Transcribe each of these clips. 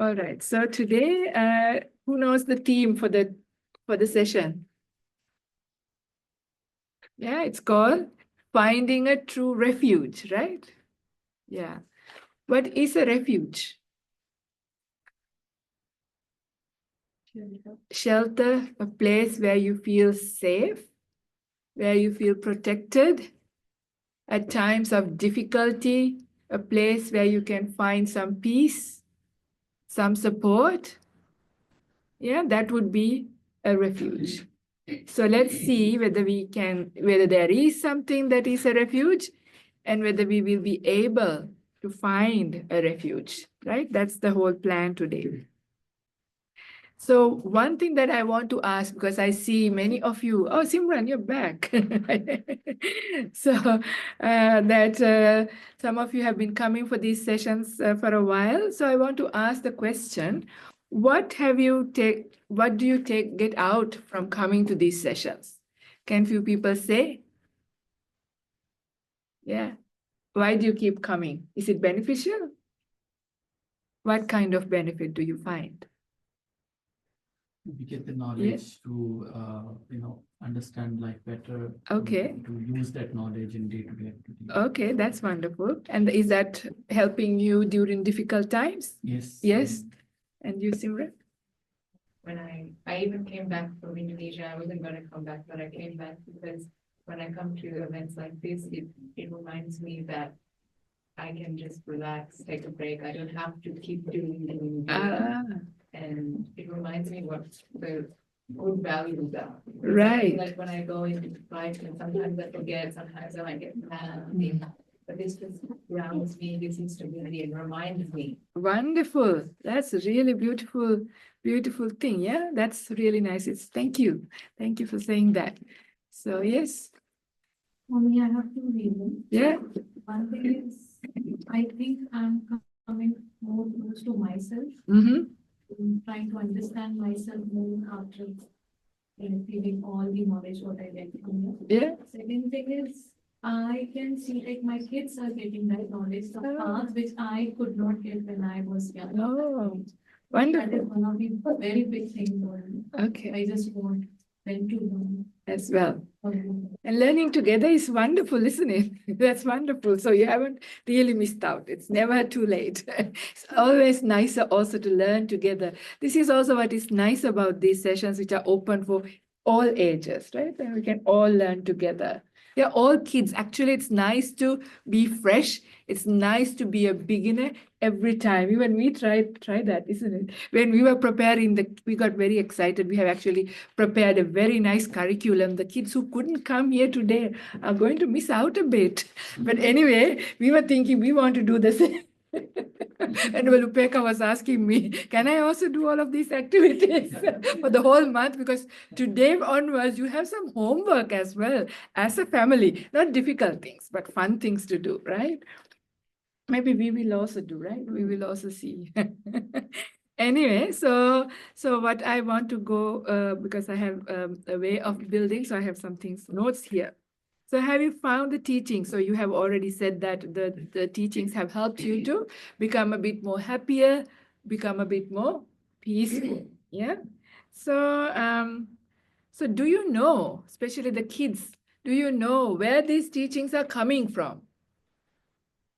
All right. So today, who knows the theme for the session? Yeah, it's called Finding a True Refuge, right? Yeah. What is a refuge? Shelter, a place where you feel safe, where you feel protected at times of difficulty, a place where you can find some peace, some support. Yeah, that would be a refuge. So let's see whether there is something that is a refuge and whether we will be able to find a refuge, right? That's the whole plan today. So one thing that I want to ask, because I see many of you, oh, Simran, you're back. So some of you have been coming for these sessions for a while. So I want to ask the question, what do you get out from coming to these sessions? Can few people say? Yeah. Why do you keep coming? Is it beneficial? What kind of benefit do you find? We get the knowledge to, understand life better. Okay. To use that knowledge in day-to-day activities. Okay, that's wonderful. And is that helping you during difficult times? Yes. Yes. And you, Simran? When I even came back from Indonesia, I wasn't going to come back, but I came back because when I come to events like this, it reminds me that I can just relax, take a break. I don't have to keep doing. And it reminds me what the good values are. Right. Like when I go into life, and sometimes I forget, sometimes I might get mad. But this just grounds me, gives me stability and reminds me. Wonderful. That's a really beautiful, beautiful thing. Yeah, that's really nice. Thank you. Thank you for saying that. So, yes. I have two reasons. Yeah. One thing is, I think I'm coming more close to myself. I'm trying to understand myself more after receiving all the knowledge what I get from you. Yeah. Second thing is, I can see like my kids are getting that knowledge, the paths which I could not get when I was young. Oh, That is wonderful. one of the very big things for me. Okay. I just want them to know. As well. And learning together is wonderful, isn't it? That's wonderful. So you haven't really missed out. It's never too late. It's always nicer also to learn together. This is also what is nice about these sessions, which are open for all ages, right? And we can all learn together. They're all kids. Actually, it's nice to be fresh. It's nice to be a beginner every time. Even we try that, isn't it? When we were preparing, we got very excited. We have actually prepared a very nice curriculum. The kids who couldn't come here today are going to miss out a bit. But anyway, we were thinking we want to do the same. And Lupeka was asking me, can I also do all of these activities for the whole month? Because today onwards, you have some homework as well as a family. Not difficult things, but fun things to do, right? Maybe we will also do, right? We will also see. Anyway, so what I want to go, because I have a way of building, so I have some things, notes here. So have you found the teaching? So you have already said that the teachings have helped you to become a bit more happier, become a bit more peaceful. Yeah. So so do you know, especially the kids, do you know where these teachings are coming from?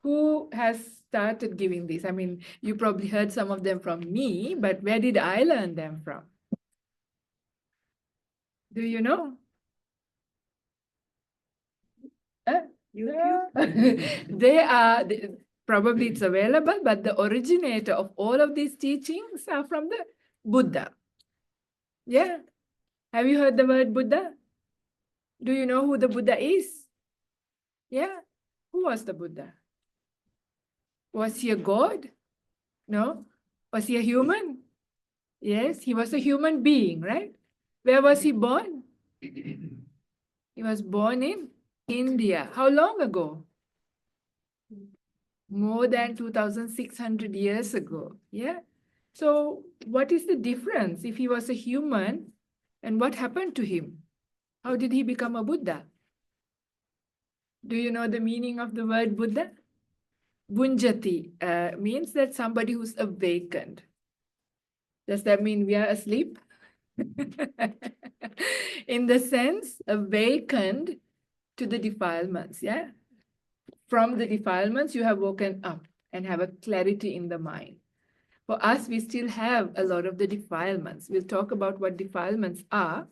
Who has started giving these? I mean, you probably heard some of them from me, but where did I learn them from? Do you know? Probably it's available, but the originator of all of these teachings are from the Buddha. Yeah. Have you heard the word Buddha? Do you know who the Buddha is? Yeah. Who was the Buddha? Was he a god? No. Was he a human? Yes, he was a human being, right? Where was he born? He was born in India. How long ago? More than 2,600 years ago. Yeah. So what is the difference if he was a human and what happened to him? How did he become a Buddha? Do you know the meaning of the word Buddha? Bunjati means that somebody who's awakened. Does that mean we are asleep? In the sense, awakened to the defilements, yeah? From the defilements, you have woken up and have a clarity in the mind. For us, we still have a lot of the defilements. We'll talk about what defilements are.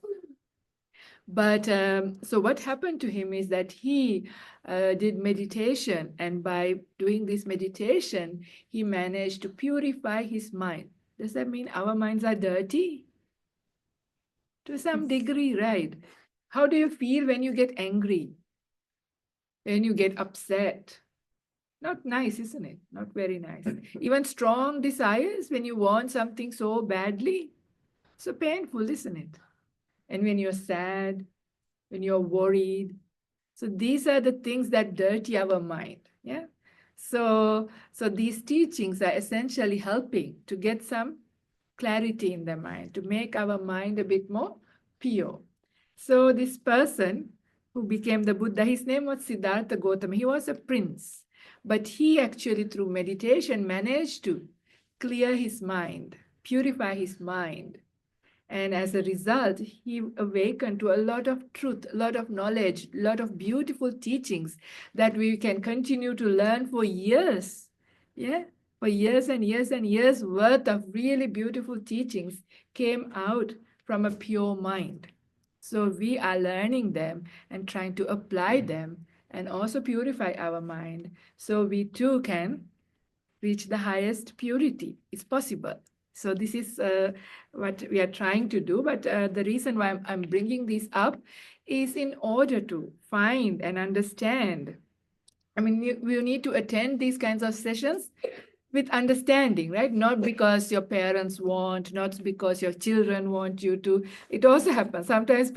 But so what happened to him is that he did meditation, and by doing this meditation, he managed to purify his mind. Does that mean our minds are dirty? To some degree, right? How do you feel when you get angry? When you get upset? Not nice, isn't it? Not very nice. Even strong desires, when you want something so badly, so painful, isn't it? And when you're sad, when you're worried. So these are the things that dirty our mind. Yeah. So these teachings are essentially helping to get some clarity in the mind, to make our mind a bit more pure. So this person who became the Buddha, his name was Siddhartha Gautama. He was a prince, but he actually through meditation managed to clear his mind, purify his mind. And as a result, he awakened to a lot of truth, a lot of knowledge, a lot of beautiful teachings that we can continue to learn for years. Yeah, for years and years and years worth of really beautiful teachings came out from a pure mind. So we are learning them and trying to apply them and also purify our mind so we too can reach the highest purity. It's possible. So this is what we are trying to do. But the reason why I'm bringing this up is in order to find and understand. I mean, you need to attend these kinds of sessions with understanding, right? Not because your parents want, not because your children want you to. It also happens. Sometimes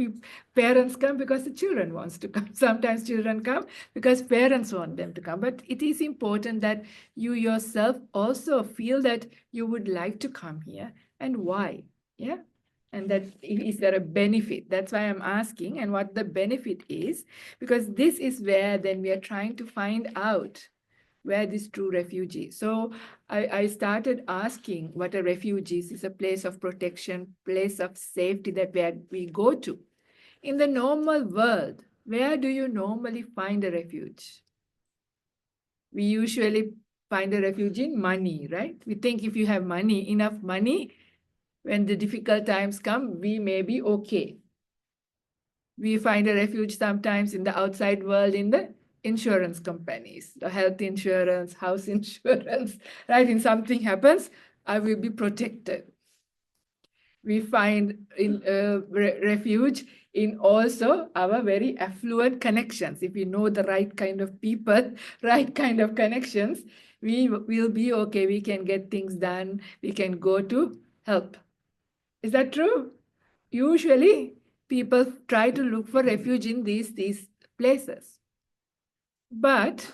parents come because the children wants to come. Sometimes children come because parents want them to come. But it is important that you yourself also feel that you would like to come here and why. Yeah. And that is there a benefit? That's why I'm asking and what the benefit is, because this is where then we are trying to find out where this true refuge is. So I started asking what a refuge is. It's a place of protection, place of safety that where we go to. In the normal world, where do you normally find a refuge? We usually find a refuge in money, right? We think if you have money, enough money, when the difficult times come, we may be okay. We find a refuge sometimes in the outside world, in the insurance companies, the health insurance, house insurance, right? If something happens, I will be protected. We find in refuge in also our very affluent connections. If we know the right kind of people, right kind of connections, we will be okay. We can get things done. We can go to help. Is that true? Usually, people try to look for refuge in these places. But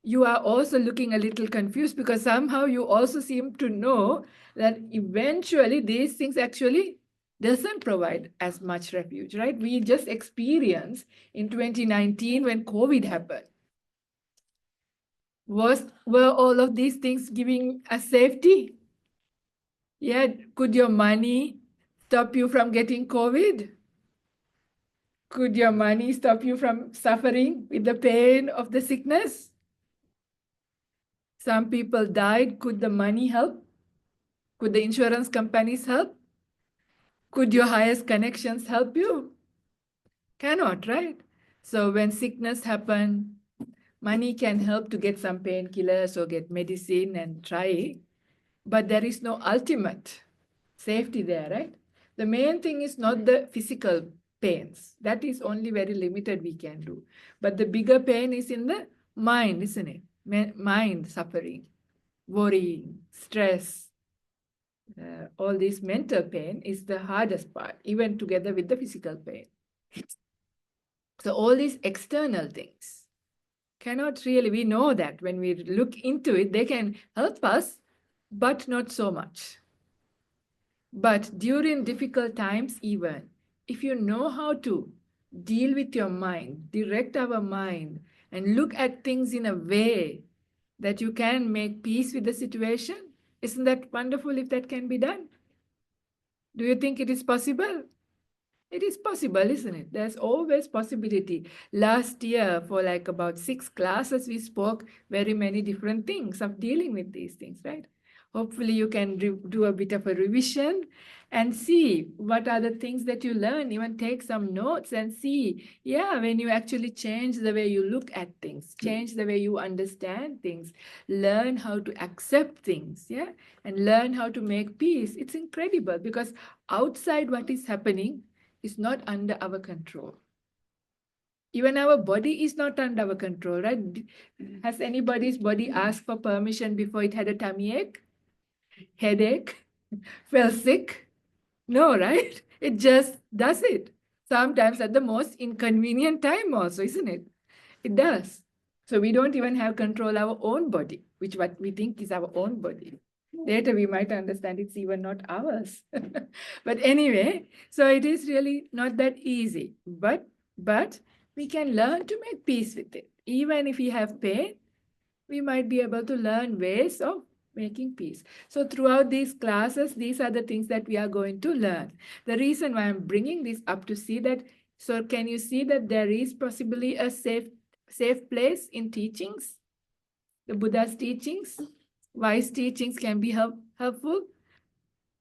you are also looking a little confused because somehow you also seem to know that eventually these things actually doesn't provide as much refuge, right? We just experienced in 2019 when COVID happened. Were all of these things giving us safety? Yeah, could your money stop you from getting COVID? Could your money stop you from suffering with the pain of the sickness? Some people died. Could the money help? Could the insurance companies help? Could your highest connections help you? Cannot, right? So when sickness happen, money can help to get some painkillers or get medicine and try, but there is no ultimate safety there, right? The main thing is not the physical pains. That is only very limited we can do. But the bigger pain is in the mind, isn't it? Mind suffering, worrying, stress, all this mental pain is the hardest part, even together with the physical pain. So all these external things cannot really, we know that when we look into it, they can help us, but not so much. But during difficult times, even if you know how to deal with your mind, direct our mind, and look at things in a way that you can make peace with the situation, isn't that wonderful if that can be done? Do you think it is possible? It is possible, isn't it? There's always possibility. Last year, for like about 6 classes, we spoke very many different things of dealing with these things, right? Hopefully, you can do a bit of a revision and see what are the things that you learn. Even take some notes and see, yeah, when you actually change the way you look at things, change the way you understand things, learn how to accept things, yeah, and learn how to make peace. It's incredible because outside what is happening is not under our control. Even our body is not under our control, right? Has anybody's body asked for permission before it had a tummy ache, headache, fell sick? No, right? It just does it. Sometimes at the most inconvenient time also, isn't it? It does. So we don't even have control our own body, which what we think is our own body. Later we might understand it's even not ours. But anyway, so it is really not that easy. But we can learn to make peace with it. Even if we have pain, we might be able to learn ways of making peace. So throughout these classes, these are the things that we are going to learn. The reason why I'm bringing this up to see that, so can you see that there is possibly a safe place in teachings? The Buddha's teachings, wise teachings can be helpful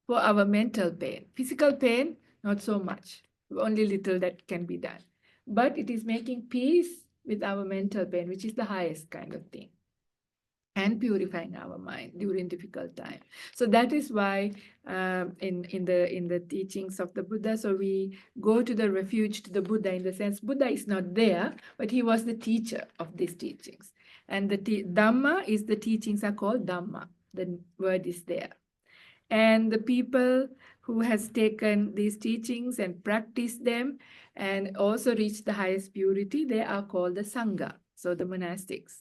for our mental pain. Physical pain, not so much. Only little that can be done. But it is making peace with our mental pain, which is the highest kind of thing, and purifying our mind during difficult time. So that is why in the teachings of the Buddha, so we go to the refuge to the Buddha, in the sense Buddha is not there, but he was the teacher of these teachings. And the Dhamma is, the teachings are called Dhamma. The word is there. And the people who has taken these teachings and practiced them and also reached the highest purity, they are called the Sangha, so the monastics.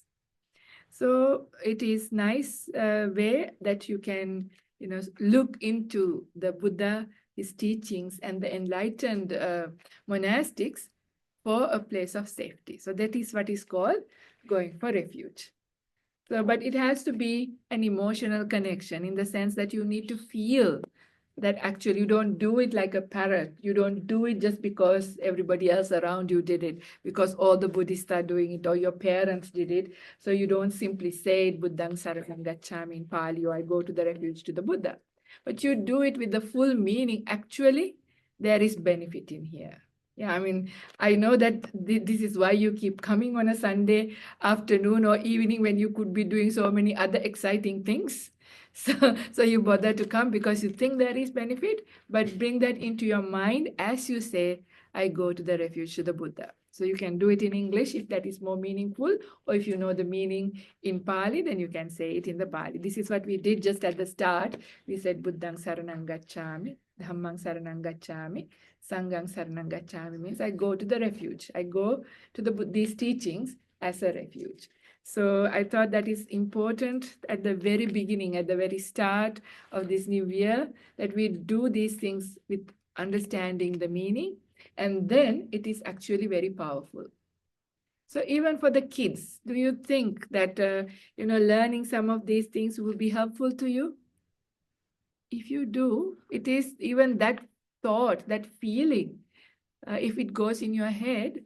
So it is nice way that you can, look into the Buddha, his teachings, and the enlightened monastics for a place of safety. So that is what is called going for refuge. So, but it has to be an emotional connection, in the sense that you need to feel that actually you don't do it like a parrot. You don't do it just because everybody else around you did it, because all the Buddhists are doing it or your parents did it. So you don't simply say Buddhang Saranam Gacchami in Pali, or I go to the refuge to the Buddha. But you do it with the full meaning. Actually, there is benefit in here. Yeah, I mean, I know that this is why you keep coming on a Sunday afternoon or evening when you could be doing so many other exciting things. So you bother to come because you think there is benefit, but bring that into your mind as you say, I go to the refuge to the Buddha. So you can do it in English if that is more meaningful, or if you know the meaning in Pali, then you can say it in the Pali. This is what we did just at the start. We said Buddhang Saranang Gacchami, Dhammang Saranang Gacchami, Sanghang Saranang Gacchami, means I go to the refuge. I go to these teachings as a refuge. So I thought that is important at the very beginning, at the very start of this new year, that we do these things with understanding the meaning, and then it is actually very powerful. So even for the kids, do you think that, learning some of these things will be helpful to you? If you do, it is even that thought, that feeling, if it goes in your head,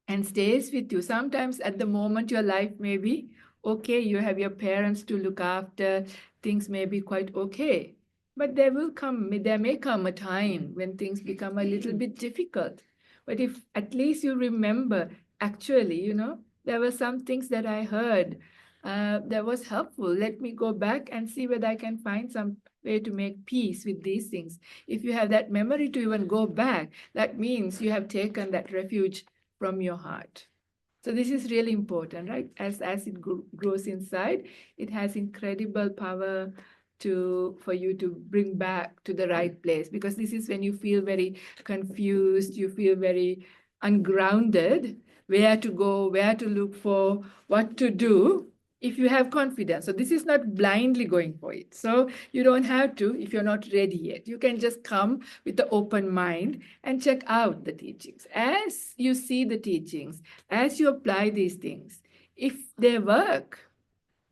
and stays with you. Sometimes at the moment your life may be okay, you have your parents to look after, things may be quite okay. But there may come a time when things become a little bit difficult. But if at least you remember, actually, there were some things that I heard that was helpful. Let me go back and see whether I can find some way to make peace with these things. If you have that memory to even go back, that means you have taken that refuge from your heart. So this is really important, right? As it grows inside, it has incredible power for you to bring back to the right place, because this is when you feel very confused, you feel very ungrounded, where to go, where to look for, what to do, if you have confidence. So this is not blindly going for it. So you don't have to, if you're not ready yet. You can just come with the open mind and check out the teachings. As you see the teachings, as you apply these things, if they work,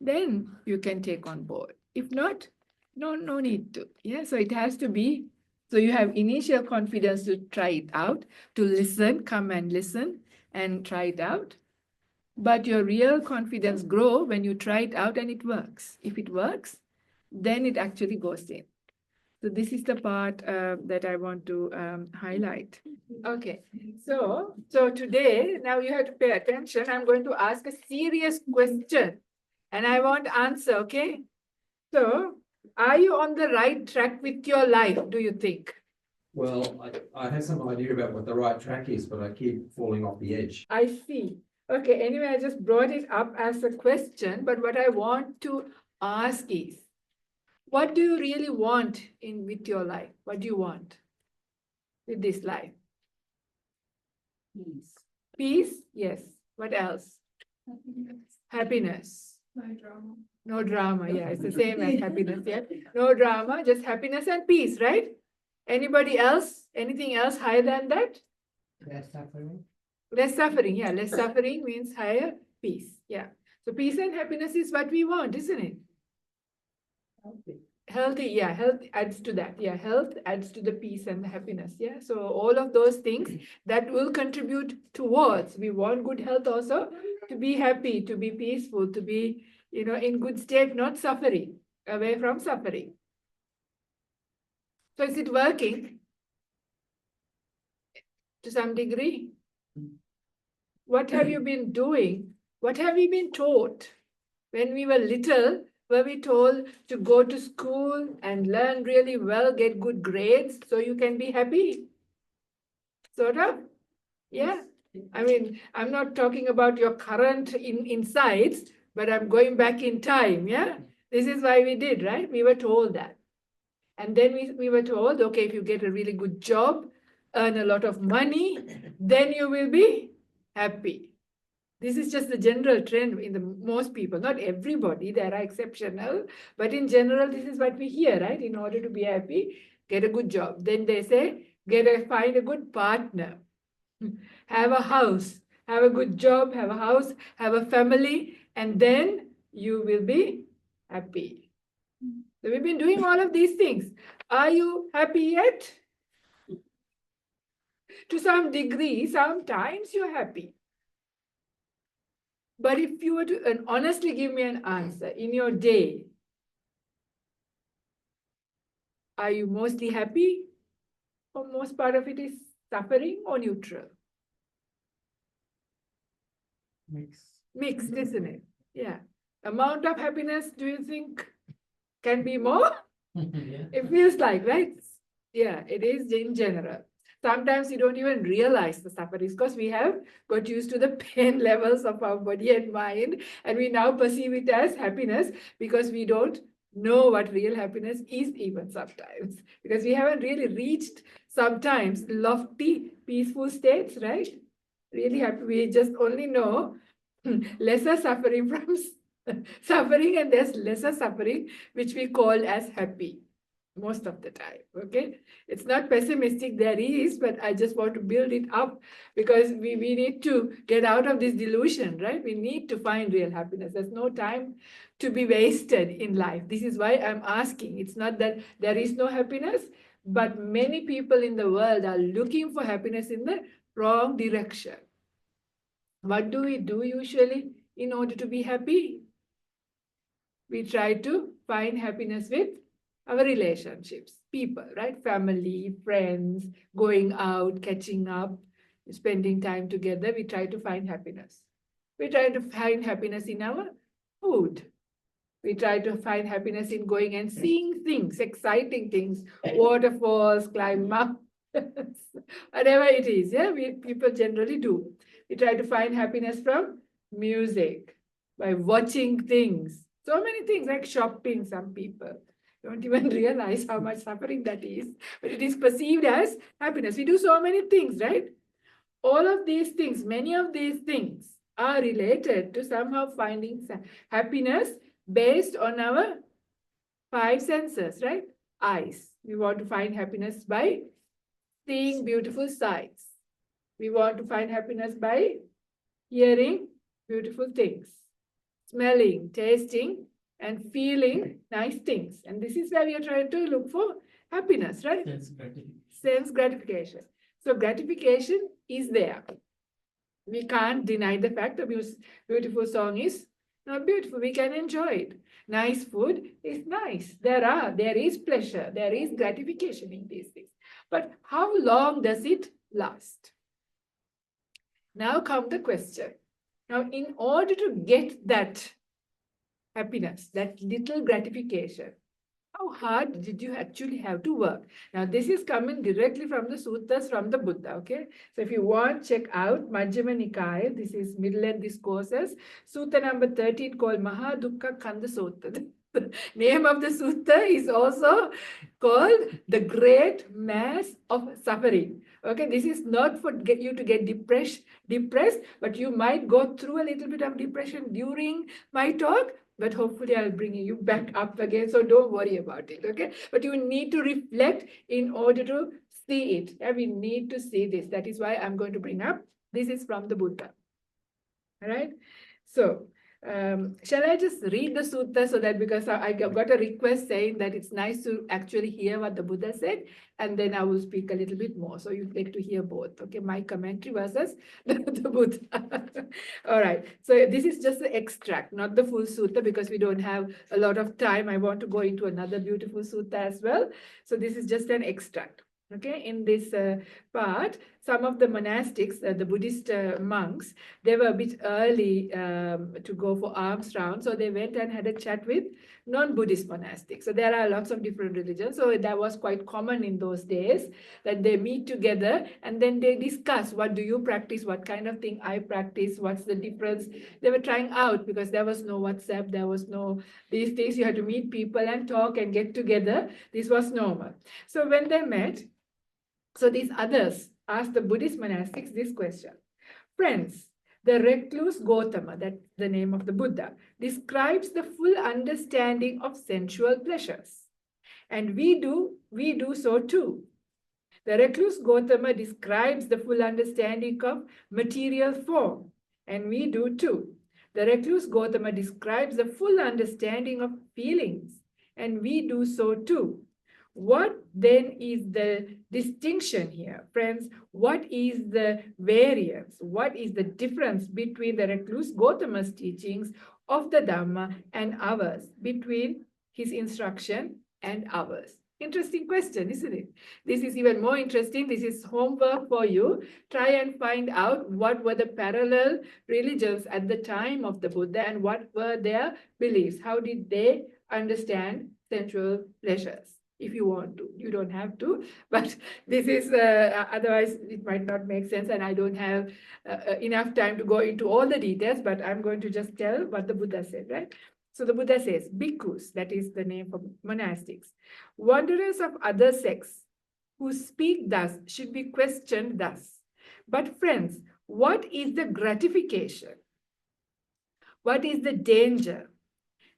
then you can take on board. If not, no need to. Yeah, so it has to be So you have initial confidence to try it out, to listen, come and listen and try it out. But your real confidence grow when you try it out and it works. If it works, then it actually goes in. So this is the part that I want to highlight. Okay, so today, now you have to pay attention. I'm going to ask a serious question and I want answer, okay? So, are you on the right track with your life, do you think? Well, I have some idea about what the right track is, but I keep falling off the edge. I see. Okay, anyway, I just brought it up as a question, but what I want to ask is, what do you really want with your life? What do you want with this life? Peace. Peace? Yes. What else? Happiness. No drama. No drama. Yeah, it's the same as happiness. Yeah. No drama, just happiness and peace, right? Anybody else? Anything else higher than that? Less suffering. Less suffering. Yeah, less suffering means higher peace. Yeah. So peace and happiness is what we want, isn't it? Healthy, yeah, health adds to that. Yeah, health adds to the peace and the happiness. Yeah, so all of those things that will contribute towards. We want good health also, to be happy, to be peaceful, to be, in good state, not suffering, away from suffering. So is it working to some degree? What have you been doing? What have we been taught? When we were little, were we told to go to school and learn really well, get good grades so you can be happy? Sort of? Yeah. I mean, I'm not talking about your current insights, but I'm going back in time. Yeah. This is why we did, right? We were told that. And then we were told, okay, if you get a really good job, earn a lot of money, then you will be happy. This is just the general trend in the most people, not everybody, there are exceptional, but in general, this is what we hear, right? In order to be happy, get a good job. Then they say, find a good partner, have a house, have a good job, have a house, have a family, and then you will be happy. So we've been doing all of these things. Are you happy yet? To some degree, sometimes you're happy. But if you were to honestly give me an answer in your day, are you mostly happy? Or most part of it is suffering or neutral? Mixed, isn't it? Yeah. Amount of happiness, do you think can be more? Yeah. It feels like, right? Yeah, it is in general. Sometimes you don't even realize the suffering because we have got used to the pain levels of our body and mind, and we now perceive it as happiness because we don't know what real happiness is even sometimes, because we haven't really reached sometimes lofty, peaceful states, right? Really happy. We just only know lesser suffering from suffering, and there's lesser suffering, which we call as happy. Most of the time, okay? It's not pessimistic, there is, but I just want to build it up because we need to get out of this delusion, right? We need to find real happiness. There's no time to be wasted in life. This is why I'm asking. It's not that there is no happiness, but many people in the world are looking for happiness in the wrong direction. What do we do usually in order to be happy? We try to find happiness with our relationships, people, right? Family, friends, going out, catching up, spending time together. We try to find happiness. We try to find happiness in our food. We try to find happiness in going and seeing things, exciting things, waterfalls, climb mountains, whatever it is. Yeah, people generally do. We try to find happiness from music, by watching things. So many things like shopping, some people don't even realize how much suffering that is, but it is perceived as happiness. We do so many things, right? All of these things, many of these things are related to somehow finding happiness based on our five senses, right? Eyes. We want to find happiness by seeing beautiful sights. We want to find happiness by hearing beautiful things, smelling, tasting, and feeling nice things. And this is where we are trying to look for Happiness, right? Sense gratification. Sense gratification. So gratification is there. We can't deny the fact a beautiful song is not beautiful. We can enjoy it. Nice food is nice. There is pleasure. There is gratification in these things. But how long does it last? Now come the question. Now, in order to get that happiness, that little gratification, how hard did you actually have to work? Now, this is coming directly from the suttas from the Buddha, okay? So if you want, check out Majjhima Nikaya. This is Middle End Discourses. Sutta number 13 called Maha Dukkha Kanda Sutta. The name of the sutta is also called the Great Mass of Suffering. Okay, this is not for you to get depressed, but you might go through a little bit of depression during my talk, but hopefully I'll bring you back up again. So don't worry about it, okay? But you need to reflect in order to see it. Yeah, we need to see this. That is why I'm going to bring up. This is from the Buddha. All right. So shall I just read the sutta so that because I got a request saying that it's nice to actually hear what the Buddha said, and then I will speak a little bit more. So you get to hear both. Okay, my commentary versus the Buddha. All right. So this is just the extract, not the full sutta, because we don't have a lot of time. I want to go into another beautiful sutta as well. So this is just an extract. Okay, in this part, some of the monastics, the Buddhist monks, they were a bit early to go for alms round. So they went and had a chat with non-Buddhist monastics. So there are lots of different religions. So that was quite common in those days that they meet together and then they discuss, what do you practice? What kind of thing I practice? What's the difference? They were trying out because there was no WhatsApp. There was no these things. You had to meet people and talk and get together. This was normal. So when they met, so these others asked the Buddhist monastics this question. Friends, the recluse Gautama, that's the name of the Buddha, describes the full understanding of sensual pleasures. And we do so too. The recluse Gautama describes the full understanding of material form. And we do too. The recluse Gautama describes the full understanding of feelings. And we do so too. What then is the distinction here, friends? What is the variance? What is the difference between the recluse Gautama's teachings of the Dhamma and ours, between his instruction and ours? Interesting question, isn't it? This is even more interesting. This is homework for you. Try and find out what were the parallel religions at the time of the Buddha and what were their beliefs. How did they understand sensual pleasures? If you want to, you don't have to, but this is, otherwise it might not make sense and I don't have enough time to go into all the details, but I'm going to just tell what the Buddha said, right? So the Buddha says, bhikkhus, that is the name for monastics, wanderers of other sects who speak thus should be questioned thus. But friends, what is the gratification? What is the danger?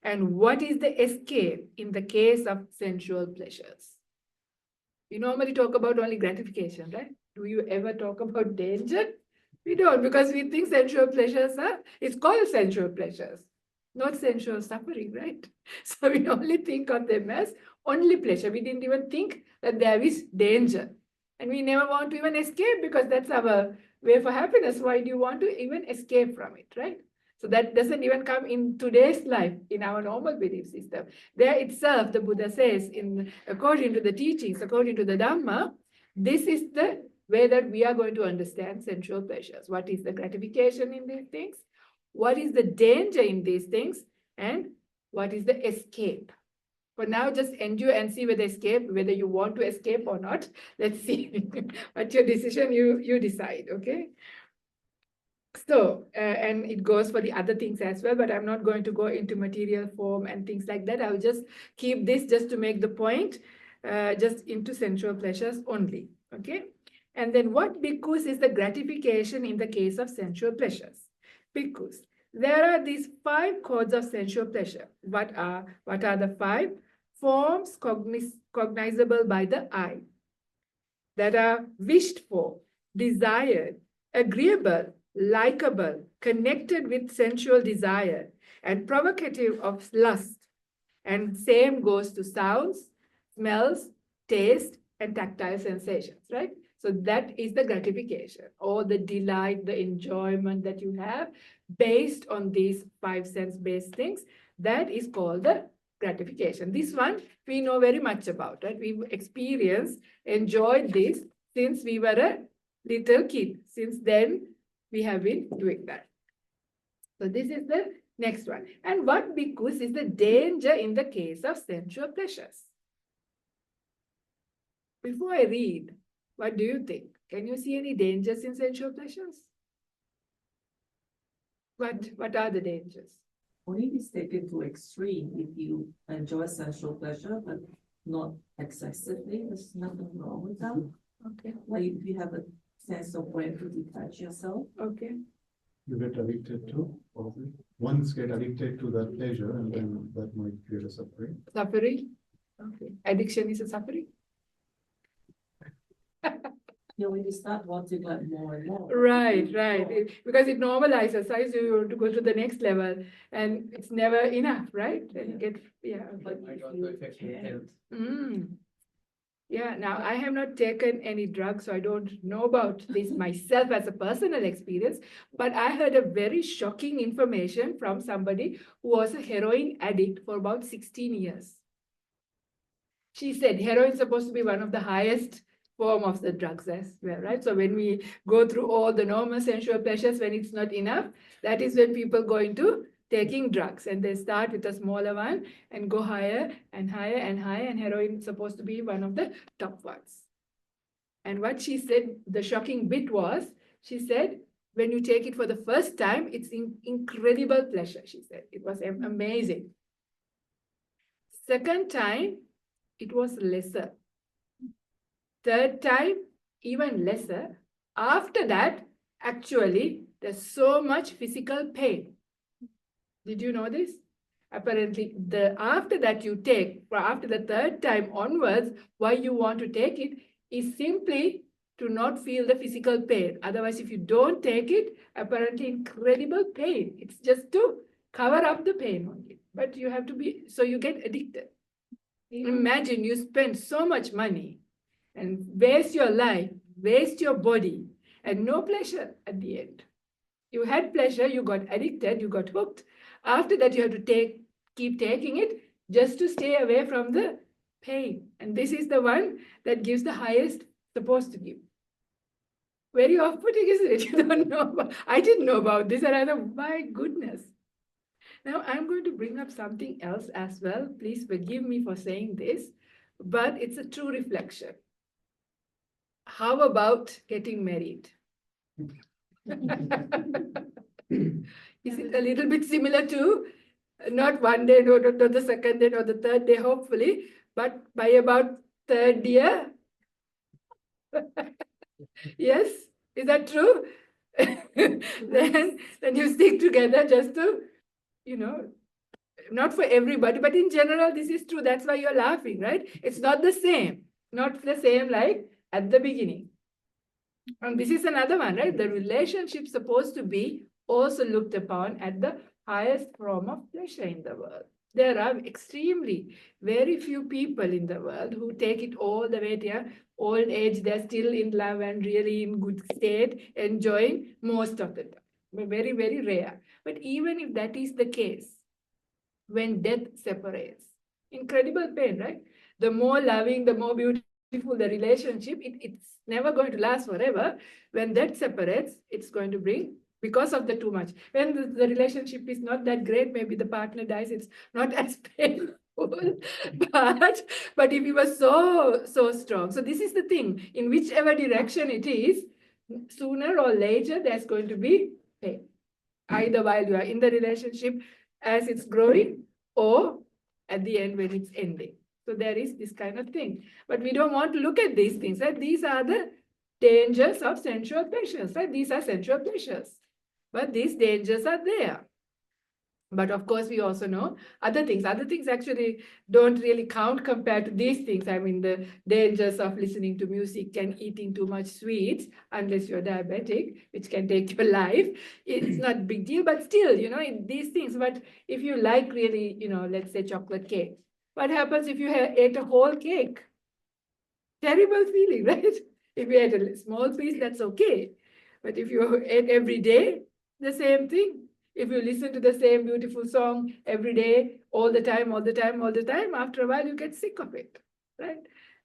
And what is the escape in the case of sensual pleasures? We normally talk about only gratification, right? Do you ever talk about danger? We don't, because we think sensual pleasures it's called sensual pleasures, not sensual suffering, right? So we only think of them as only pleasure. We didn't even think that there is danger. And we never want to even escape because that's our way for happiness. Why do you want to even escape from it, right? So that doesn't even come in today's life, in our normal belief system. There itself, the Buddha says, according to the teachings, according to the Dhamma, this is the way that we are going to understand sensual pleasures. What is the gratification in these things? What is the danger in these things? And what is the escape? For now, just endure and see whether you want to escape or not. Let's see. What's your decision? You decide, okay? So, and it goes for the other things as well, but I'm not going to go into material form and things like that. I'll just keep this just to make the point, just into sensual pleasures only, okay? And then what bhikkhus is the gratification in the case of sensual pleasures? Bhikkhus, there are these 5 codes of sensual pleasure. What are the 5? Forms cognizable by the eye, that are wished for, desired, agreeable, likable, connected with sensual desire, and provocative of lust. And same goes to sounds, smells, taste, and tactile sensations, right? So that is the gratification or the delight, the enjoyment that you have based on these 5 sense-based things. That is called the gratification. This one we know very much about, right? We've experienced, enjoyed this since we were a little kid. Since then, we have been doing that. So this is the next one. And what bhikkhus is the danger in the case of sensual pleasures? Before I read, what do you think? Can you see any dangers in sensual pleasures? What are the dangers? Only is taken to extreme if you enjoy sensual pleasure, but not excessively. There's nothing wrong with that. Okay. Like if you have a sense of when to detach yourself. Okay. You get addicted to, probably. Once get addicted to that pleasure, and then that might create a suffering. Suffering. Okay. Addiction is a suffering. You know, when you start wanting like more and more. Right. Because it normalizes, right? So you have to go to the next level, and it's never enough, right? And you get, yeah. But I if got you the effect of can- health. Mm. Yeah, now I have not taken any drugs, so I don't know about this myself as a personal experience, but I heard a very shocking information from somebody who was a heroin addict for about 16 years. She said heroin is supposed to be one of the highest form of the drugs as well, right? So when we go through all the normal sensual pleasures, when it's not enough, that is when people go into taking drugs, and they start with a smaller one and go higher and higher and higher, and heroin is supposed to be one of the top ones. And what she said, the shocking bit was, she said, when you take it for the first time, it's incredible pleasure, she said. It was amazing. Second time, it was lesser. Third time, even lesser. After that, actually, there's so much physical pain. Did you know this? Apparently, after that you take, or after the third time onwards, why you want to take it is simply to not feel the physical pain. Otherwise, if you don't take it, apparently incredible pain. It's just to cover up the pain only. But you have to be, so you get addicted. Imagine you spend so much money and waste your life, waste your body, and no pleasure at the end. You had pleasure, you got addicted, you got hooked. After that, you have to keep taking it just to stay away from the pain. And this is the one that gives the highest, supposed to give. Very off-putting, isn't it? You don't know. I didn't know about this, and I thought, my goodness. Now, I'm going to bring up something else as well. Please forgive me for saying this, but it's a true reflection. How about getting married? Is it a little bit similar to not one day, not the second day, or the third day, hopefully, but by about third year? Yes, is that true? then you stick together just to, not for everybody, but in general, this is true. That's why you're laughing, right? It's not the same. Not the same like at the beginning. And this is another one, right? The relationship supposed to be also looked upon at the highest form of pleasure in the world. There are extremely very few people in the world who take it all the way to old age. They're still in love and really in good state, enjoying most of the time. Very, very rare. But even if that is the case, when death separates, incredible pain, right? The more loving, the more beautiful the relationship, it's never going to last forever. When that separates, it's going to bring, because of the too much. When the relationship is not that great, maybe the partner dies, it's not as painful. but if you were so strong. So this is the thing, in whichever direction it is, sooner or later, there's going to be pain. Either while you are in the relationship as it's growing, or at the end when it's ending. So there is this kind of thing. But we don't want to look at these things, right? These are the dangers of sensual pleasures, right? These are sensual pleasures. But these dangers are there. But of course, we also know other things. Other things actually don't really count compared to these things. I mean, the dangers of listening to music and eating too much sweets, unless you're diabetic, which can take your life. It's not a big deal, but still, these things. But if you like really, let's say chocolate cake, what happens if you ate a whole cake? Terrible feeling, right? If you ate a small piece, that's okay. But if you ate every day, the same thing. If you listen to the same beautiful song every day, all the time, after a while you get sick of it, right?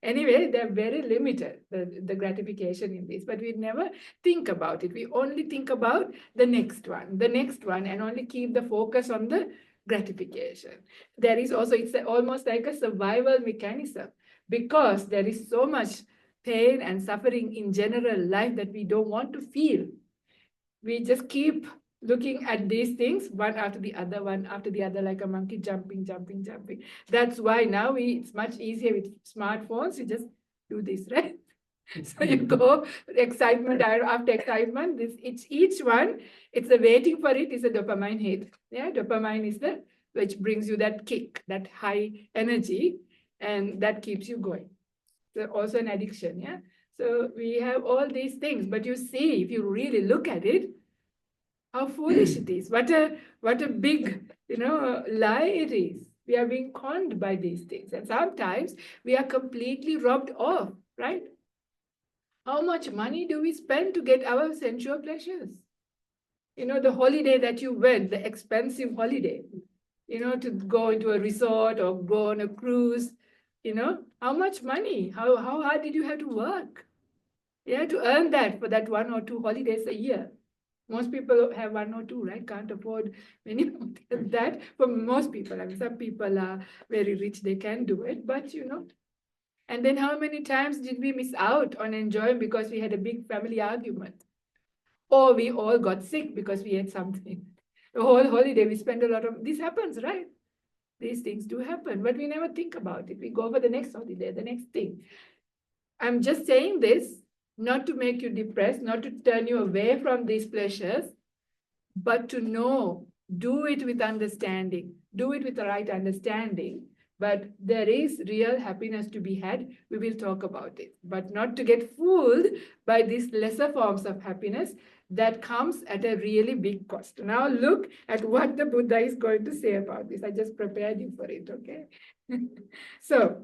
Anyway, they're very limited, the gratification in this, but we never think about it. We only think about the next one, and only keep the focus on the gratification. There is also, it's almost like a survival mechanism, because there is so much pain and suffering in general life that we don't want to feel. We just keep looking at these things one after the other, like a monkey jumping. That's why now it's much easier with smartphones. You just do this, right? So you go excitement after excitement. Each one, it's a waiting for it is a dopamine hit. Yeah, dopamine is which brings you that kick, that high energy, and that keeps you going. So also an addiction, yeah. So we have all these things, but you see, if you really look at it, how foolish it is. What a big, lie it is. We are being conned by these things, and sometimes we are completely robbed off, right? How much money do we spend to get our sensual pleasures? The holiday that you went, the expensive holiday, to go into a resort or go on a cruise, how much money, how hard did you have to work? Yeah, to earn that for that 1 or 2 holidays a year. Most people have 1 or 2, right? Can't afford many more than that. For most people, I mean, some people are very rich, they can do it, but and then how many times did we miss out on enjoying because we had a big family argument? Or we all got sick because we ate something. The whole holiday, we spend a lot of, this happens, right? These things do happen, but we never think about it. We go for the next holiday, the next thing. I'm just saying this, not to make you depressed, not to turn you away from these pleasures, but to know, do it with understanding, do it with the right understanding. But there is real happiness to be had. We will talk about it, but not to get fooled by these lesser forms of happiness that comes at a really big cost. Now look at what the Buddha is going to say about this. I just prepared you for it, okay? So,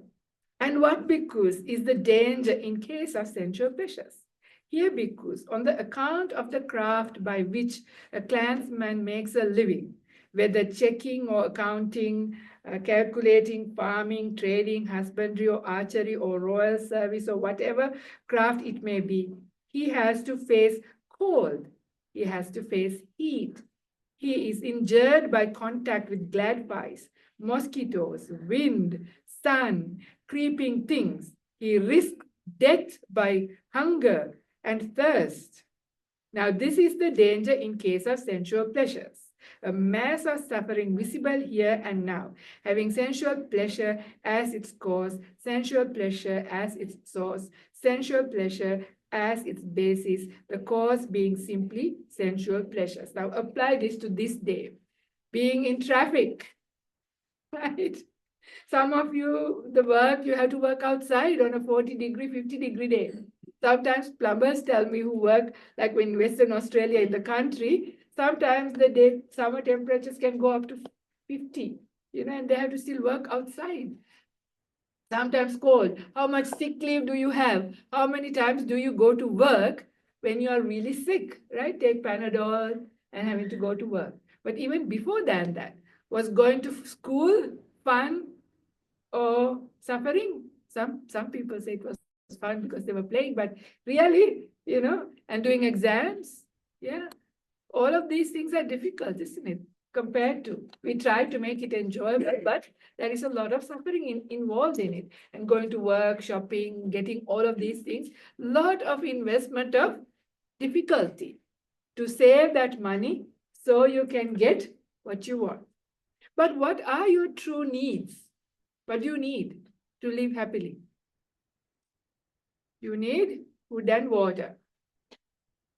and what, bhikkhus, is the danger in case of sensual pleasures? Here, bhikkhus, on the account of the craft by which a clansman makes a living, whether checking or accounting, calculating, farming, trading, husbandry or archery or royal service or whatever craft it may be, he has to face cold, he has to face heat. He is injured by contact with glad flies, mosquitoes, wind, sun, creeping things. He risks death by hunger and thirst. Now, this is the danger in case of sensual pleasures. A mass of suffering visible here and now, having sensual pleasure as its cause, sensual pleasure as its source, sensual pleasure as its basis, the cause being simply sensual pleasures. Now, apply this to this day. Being in traffic, right? Some of you, you have to work outside on a 40-degree, 50-degree day. Sometimes plumbers tell me who work like in Western Australia in the country, sometimes the day summer temperatures can go up to 50, and they have to still work outside. Sometimes cold. How much sick leave do you have? How many times do you go to work when you are really sick, right? Take Panadol and having to go to work. But even before that, was going to school fun or suffering? Some people say it was fun because they were playing, but really, and doing exams, yeah. All of these things are difficult, isn't it? Compared to, we try to make it enjoyable, but there is a lot of suffering involved in it. And going to work, shopping, getting all of these things, lot of investment of difficulty to save that money so you can get what you want. But what are your true needs? What do you need to live happily? You need food and water.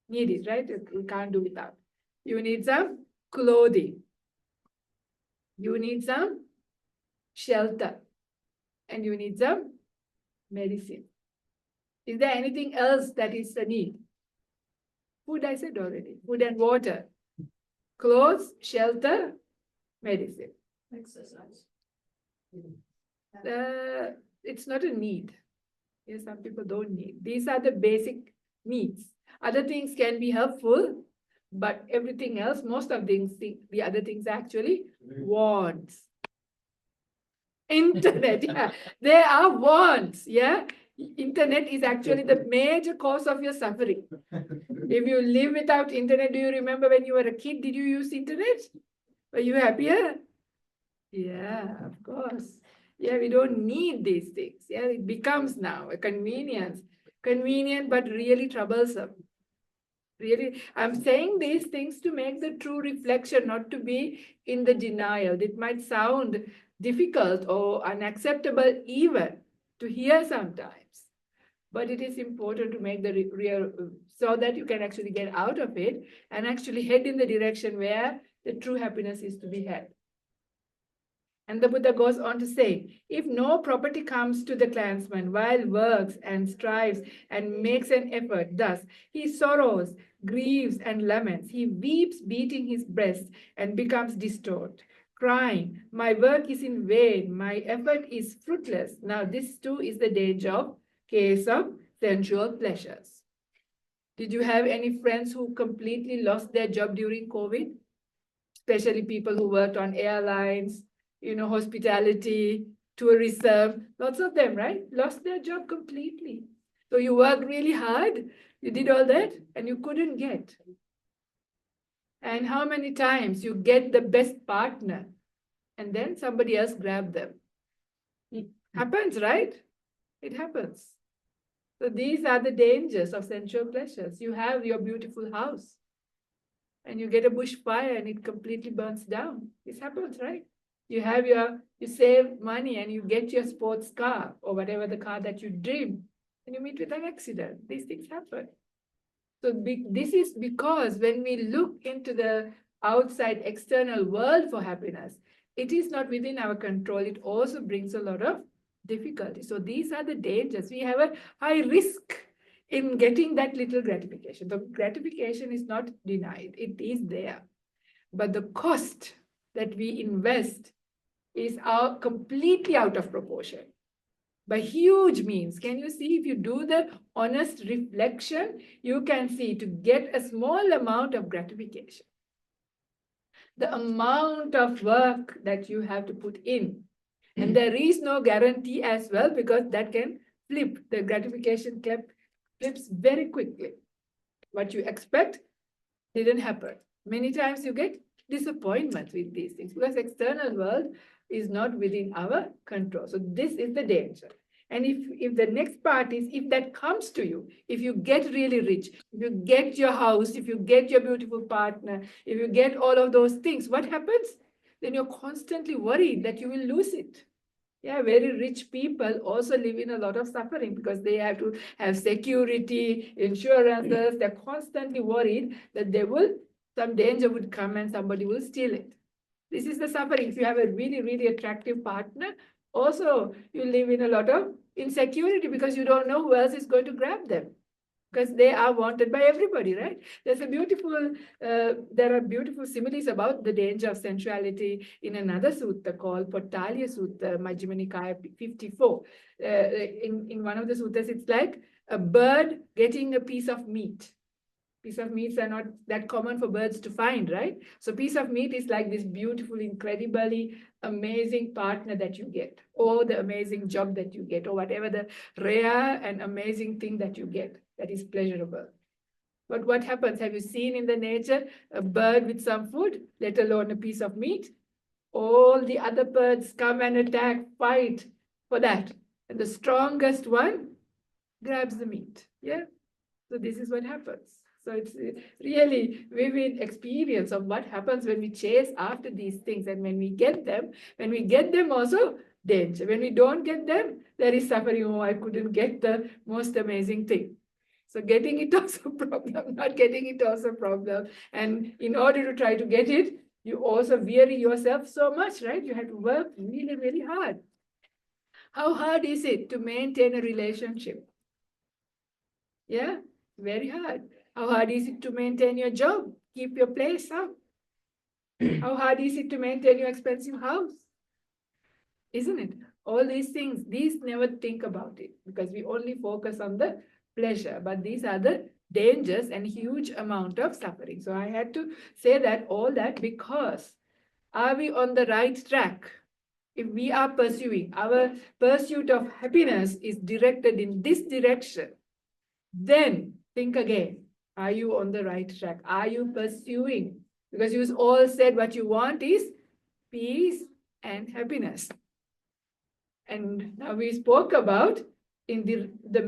Need it, right? You can't do without. You need some clothing. You need some shelter. And you need some medicine. Is there anything else that is a need? Food, I said already. Food and water. Clothes, shelter, medicine. Exercise. It's not a need. Yes, some people don't need. These are the basic needs. Other things can be helpful, but everything else, most of the other things are actually wants. Internet, yeah, they are wants, yeah. Internet is actually the major cause of your suffering. If you live without internet, do you remember when you were a kid, did you use internet? Were you happier? Yeah, of course. Yeah, we don't need these things. Yeah, it becomes now a convenience. Convenient, but really troublesome. Really, I'm saying these things to make the true reflection, not to be in the denial. It might sound difficult or unacceptable even to hear sometimes, but it is important to make the real so that you can actually get out of it and actually head in the direction where the true happiness is to be had. And the Buddha goes on to say, if no property comes to the clansman while works and strives and makes an effort, thus he sorrows, grieves and laments. He weeps, beating his breast, and becomes distraught, crying, my work is in vain, my effort is fruitless. Now this too is the danger of case of sensual pleasures. Did you have any friends who completely lost their job during COVID? Especially people who worked on airlines, hospitality, tourism, lots of them, right? Lost their job completely. So you worked really hard, you did all that, and you couldn't get. And how many times you get the best partner, and then somebody else grabbed them? It happens, right? It happens. So these are the dangers of sensual pleasures. You have your beautiful house, and you get a bushfire and it completely burns down. This happens, right? You save money and you get your sports car or whatever the car that you dream, and you meet with an accident. These things happen. So this is because when we look into the outside external world for happiness, it is not within our control. It also brings a lot of difficulty. So these are the dangers. We have a high risk in getting that little gratification. The gratification is not denied. It is there. But the cost that we invest is completely out of proportion. By huge means. Can you see, if you do the honest reflection, you can see to get a small amount of gratification, the amount of work that you have to put in. And there is no guarantee as well, because that can flip. The gratification flips very quickly. What you expect didn't happen. Many times you get disappointment with these things because external world is not within our control. So this is the danger. And if the next part is, if that comes to you, if you get really rich, if you get your house, if you get your beautiful partner, if you get all of those things, what happens? Then you're constantly worried that you will lose it. Yeah, very rich people also live in a lot of suffering because they have to have security, insurances. They're constantly worried that some danger would come and somebody will steal it. This is the suffering. If you have a really, really attractive partner, also you live in a lot of insecurity because you don't know who else is going to grab them, because they are wanted by everybody, right? There are beautiful similes about the danger of sensuality in another sutta called Pottalya Sutta, Majjhima Nikaya 54. In one of the suttas, it's like a bird getting a piece of meat. Piece of meats are not that common for birds to find, right? So piece of meat is like this beautiful, incredibly amazing partner that you get, or the amazing job that you get, or whatever the rare and amazing thing that you get that is pleasurable. But what happens? Have you seen in the nature a bird with some food, let alone a piece of meat? All the other birds come and attack, fight for that. And the strongest one grabs the meat. Yeah? So this is what happens. So it's really vivid experience of what happens when we chase after these things. And when we get them also danger. When we don't get them, there is suffering. Oh, I couldn't get the most amazing thing. So getting it also a problem, not getting it also a problem. And in order to try to get it, you also weary yourself so much, right? You have to work really, really hard. How hard is it to maintain a relationship? Yeah, very hard. How hard is it to maintain your job? Keep your place up? How hard is it to maintain your expensive house? Isn't it? All these things, these never think about it because we only focus on the pleasure, but these are the dangers and huge amount of suffering. So I had to say that all that because are we on the right track? If we are pursuing, our pursuit of happiness is directed in this direction, then think again. Are you on the right track? Are you pursuing? Because you all said what you want is peace and happiness. And now we spoke about in the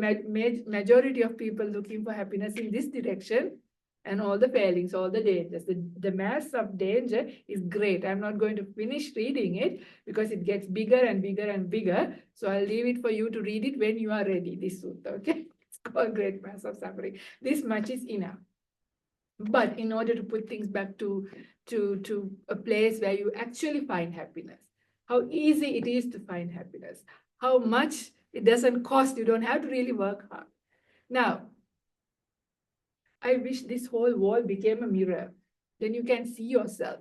majority of people looking for happiness in this direction and all the failings, all the dangers. The mass of danger is great. I'm not going to finish reading it because it gets bigger and bigger and bigger. So I'll leave it for you to read it when you are ready, this sutta, okay? It's called Great Mass of Suffering. This much is enough. But in order to put things back to a place where you actually find happiness, how easy it is to find happiness, how much it doesn't cost, you don't have to really work hard. Now, I wish this whole wall became a mirror. Then you can see yourself.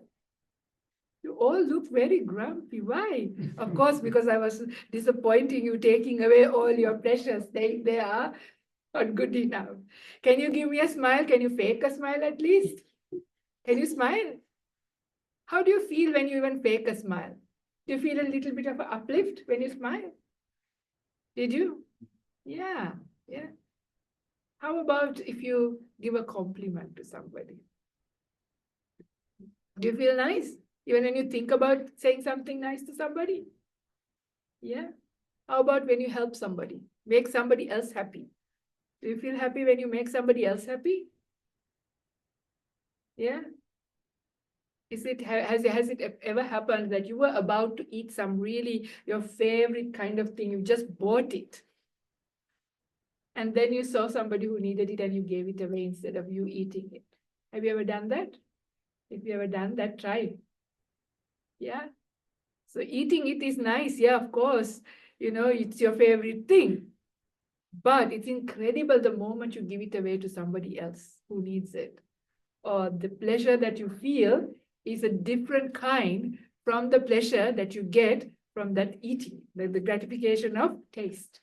You all look very grumpy. Why? Of course, because I was disappointing you, taking away all your pleasures. They are not good enough. Can you give me a smile? Can you fake a smile at least? Can you smile? How do you feel when you even fake a smile? Do you feel a little bit of an uplift when you smile? Did you? Yeah, yeah. How about if you give a compliment to somebody? Do you feel nice? Even when you think about saying something nice to somebody? Yeah. How about when you help somebody, make somebody else happy? Do you feel happy when you make somebody else happy? Yeah. Has it ever happened that you were about to eat some really your favorite kind of thing, you just bought it, and then you saw somebody who needed it and you gave it away instead of you eating it? Have you ever done that? If you ever done that, try it. Yeah. So eating it is nice. Yeah, of course. You know, it's your favorite thing. But it's incredible the moment you give it away to somebody else who needs it. Or the pleasure that you feel is a different kind from the pleasure that you get from that eating, the gratification of taste.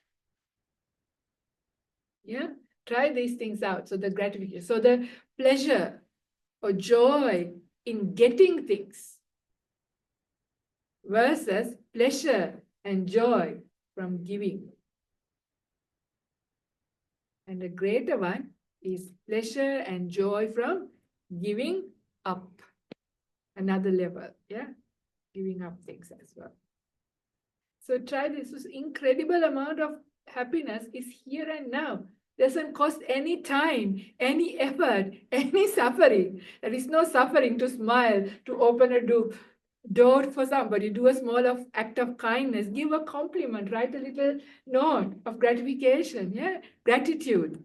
Yeah, try these things out. So the gratification, so the pleasure or joy in getting things versus pleasure and joy from giving. And the greater one is pleasure and joy from giving up. Another level, yeah? Giving up things as well. So try this. This incredible amount of happiness is here and now. Doesn't cost any time, any effort, any suffering. There is no suffering to smile, to open a door for somebody, do a small act of kindness, give a compliment, write a little note of gratification, yeah, gratitude.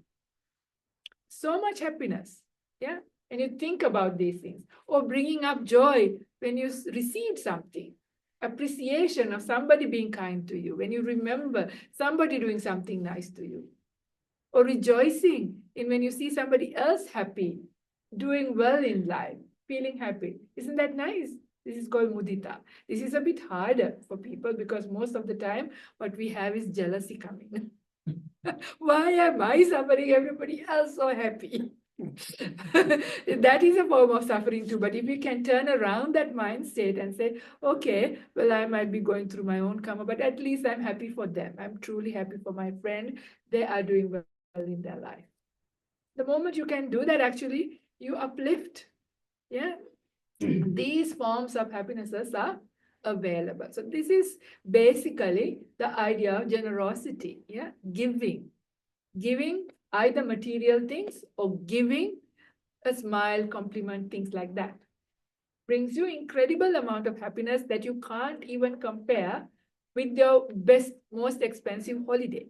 So much happiness, yeah. And you think about these things, or bringing up joy when you receive something, appreciation of somebody being kind to you, when you remember somebody doing something nice to you, or rejoicing in when you see somebody else happy, doing well in life, feeling happy. Isn't that nice? This is called mudita. This is a bit harder for people because most of the time what we have is jealousy coming. Why am I suffering? Everybody else so happy. That is a form of suffering too. But if we can turn around that mind state and say, okay, well, I might be going through my own karma, but at least I'm happy for them. I'm truly happy for my friend. They are doing well in their life. The moment you can do that, actually, you uplift. Yeah. These forms of happinesses are available. So this is basically the idea of generosity. Yeah. Giving either material things or giving a smile, compliment, things like that. Brings you incredible amount of happiness that you can't even compare with your best, most expensive holiday.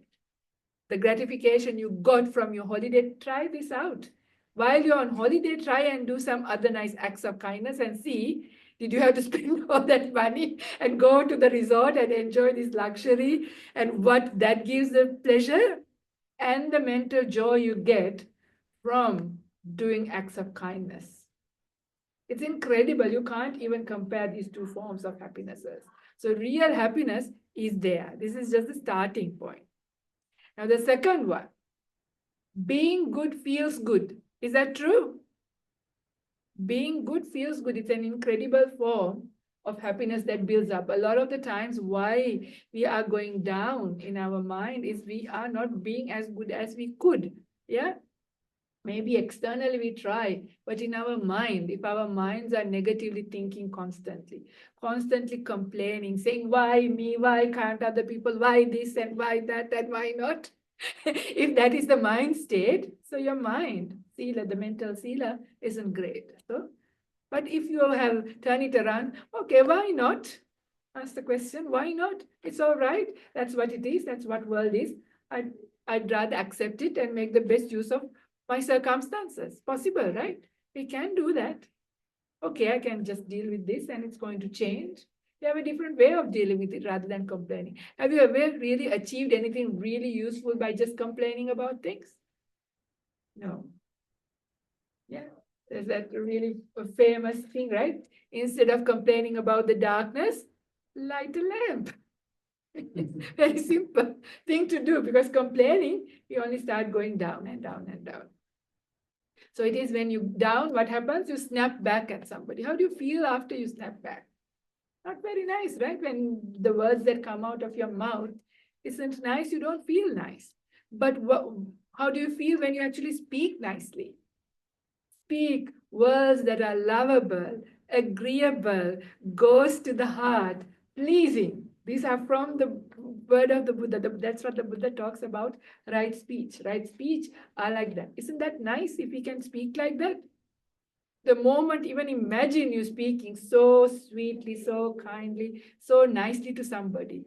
The gratification you got from your holiday, try this out. While you're on holiday, try and do some other nice acts of kindness and see, did you have to spend all that money and go to the resort and enjoy this luxury and what that gives the pleasure and the mental joy you get from doing acts of kindness. It's incredible. You can't even compare these two forms of happinesses. So real happiness is there. This is just the starting point. Now the second one, being good feels good. Is that true? Being good feels good. It's an incredible form of happiness that builds up. A lot of the times why we are going down in our mind is we are not being as good as we could. Yeah. Maybe externally we try, but in our mind, if our minds are negatively thinking constantly complaining, saying, why me, why can't other people, why this and why that and why not? If that is the mind state, so your mind, sila, the mental sila, isn't great. So, but if you have turn it around, okay, why not? Ask the question, why not? It's all right. That's what it is. That's what world is. I'd rather accept it and make the best use of my circumstances. Possible, right? We can do that. Okay, I can just deal with this and it's going to change. You have a different way of dealing with it rather than complaining. Have you ever really achieved anything really useful by just complaining about things? No. Yeah, there's that really famous thing, right? Instead of complaining about the darkness, light a lamp. Very simple thing to do, because complaining, you only start going down and down and down. So it is when you down, what happens? You snap back at somebody. How do you feel after you snap back? Not very nice, right? When the words that come out of your mouth isn't nice, you don't feel nice. But how do you feel when you actually speak nicely? Speak words that are lovable, agreeable, goes to the heart, pleasing. These are from the word of the Buddha. That's what the Buddha talks about, right speech. Right speech are like that. Isn't that nice if we can speak like that? The moment, even imagine you speaking so sweetly, so kindly, so nicely to somebody.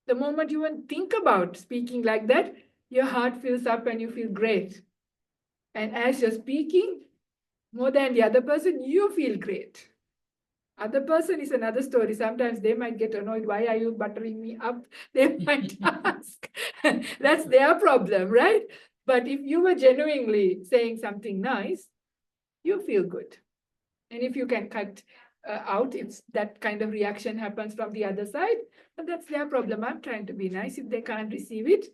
The moment you even think about speaking like that, your heart fills up and you feel great. And as you're speaking, more than the other person, you feel great. Other person is another story. Sometimes they might get annoyed. Why are you buttering me up? They might ask. That's their problem, right? But if you were genuinely saying something nice, you feel good. And if you can cut out if that kind of reaction happens from the other side, but that's their problem. I'm trying to be nice. If they can't receive it,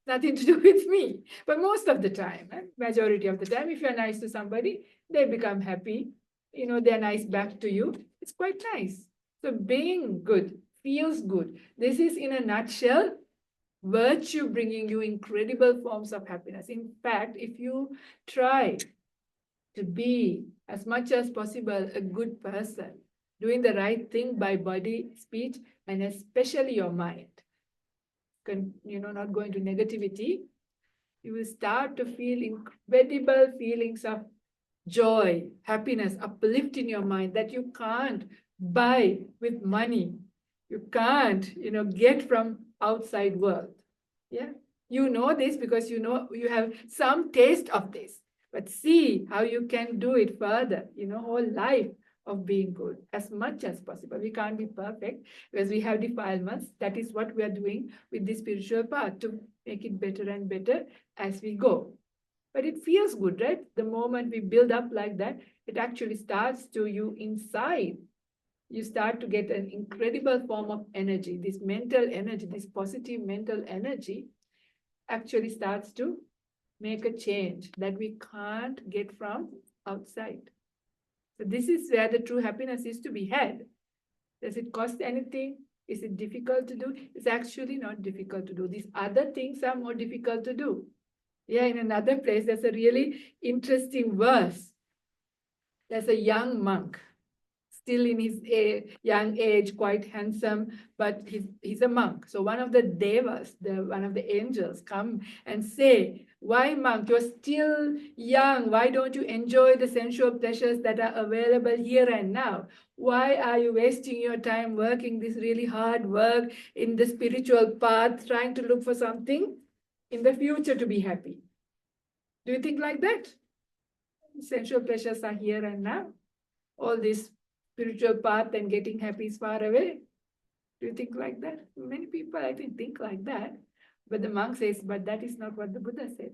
nothing to do with me. But most of the time, majority of the time, if you're nice to somebody, they become happy. You know, they're nice back to you. It's quite nice. So being good feels good. This is, in a nutshell, virtue bringing you incredible forms of happiness. In fact, if you try to be as much as possible a good person, doing the right thing by body, speech, and especially your mind, not going to negativity, you will start to feel incredible feelings of joy, happiness, uplift in your mind that you can't buy with money. You can't, get from outside world. Yeah. You know this because you have some taste of this, but see how you can do it further, whole life of being good as much as possible. We can't be perfect because we have defilements. That is what we are doing with the spiritual path, to make it better and better as we go. But it feels good, right? The moment we build up like that, it actually starts to you inside. You start to get an incredible form of energy. This mental energy, this positive mental energy actually starts to make a change that we can't get from outside. So this is where the true happiness is to be had. Does it cost anything? Is it difficult to do? It's actually not difficult to do. These other things are more difficult to do. Yeah, in another place, there's a really interesting verse. There's a young monk, still in his young age, quite handsome, but he's a monk. So one of the devas, one of the angels, come and say, why, monk, you're still young. Why don't you enjoy the sensual pleasures that are available here and now? Why are you wasting your time working this really hard work in the spiritual path, trying to look for something in the future to be happy? Do you think like that? Sensual pleasures are here and now. All this spiritual path and getting happy is far away. Do you think like that? Many people, I think like that. But the monk says, but that is not what the Buddha said.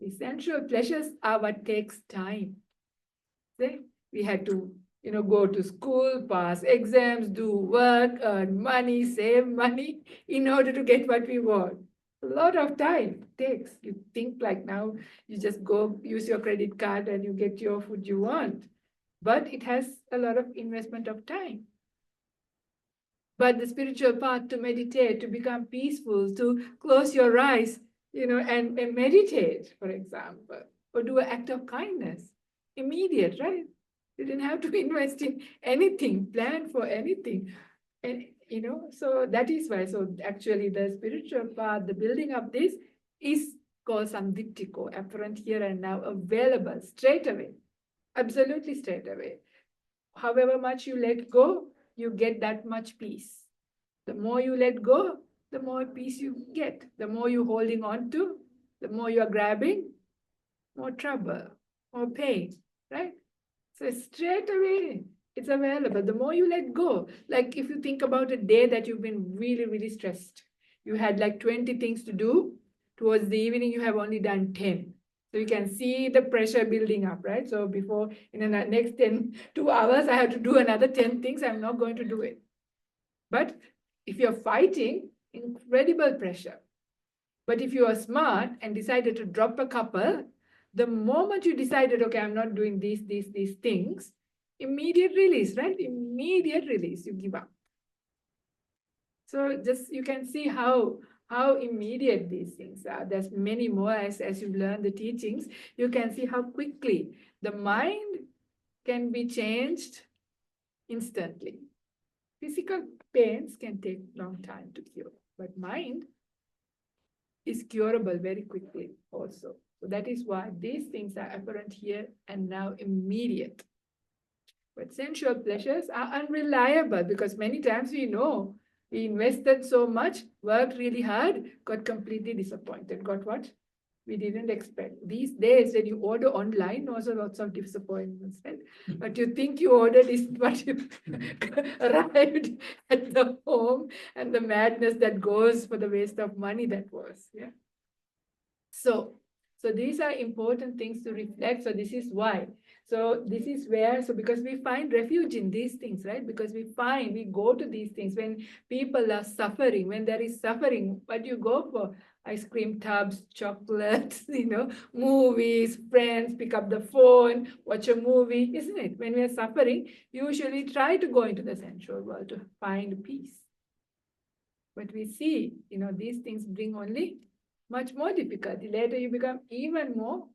The sensual pleasures are what takes time. See? We had to Go to school, pass exams, do work, earn money, save money in order to get what we want. A lot of time it takes. You think like now you just go use your credit card and you get your food you want. But it has a lot of investment of time. But the spiritual path to meditate, to become peaceful, to close your eyes, and meditate, for example, or do an act of kindness, immediate, right? You didn't have to invest in anything, plan for anything. And, so that is why. So actually the spiritual path, the building of this is called samdittiko, apparent here and now, available straight away, absolutely straight away. However much you let go, you get that much peace. The more you let go, the more peace you get. The more you're holding on to, the more you're grabbing, more trouble, more pain, right? So straight away, it's available. The more you let go, like if you think about a day that you've been really, really stressed, you had like 20 things to do. Towards the evening, you have only done 10. So you can see the pressure building up, right? So before, in the next 2 hours, I have to do another 10 things. I'm not going to do it. But if you're fighting, incredible pressure. But if you are smart and decided to drop a couple, the moment you decided, okay, I'm not doing these things, immediate release, right? Immediate release, you give up. So just you can see how immediate these things are. There's many more as you learn the teachings. You can see how quickly the mind can be changed instantly. Physical pains can take long time to cure, but mind is curable very quickly also. So that is why these things are apparent here and now, immediate. But sensual pleasures are unreliable because many times we know we invested so much, worked really hard, got completely disappointed. Got what? We didn't expect. These days, when you order online, also lots of disappointments, right? But you think you ordered is what you arrived at the home, and the madness that goes for the waste of money that was. Yeah. So these are important things to reflect. So this is why. So this is where, so because we find refuge in these things, right? Because we go to these things when people are suffering, when there is suffering, what you go for? Ice cream tubs, chocolates, movies, friends, pick up the phone, watch a movie, isn't it? When we are suffering, usually try to go into the sensual world to find peace. But we see, these things bring only much more difficulty. Later you become even more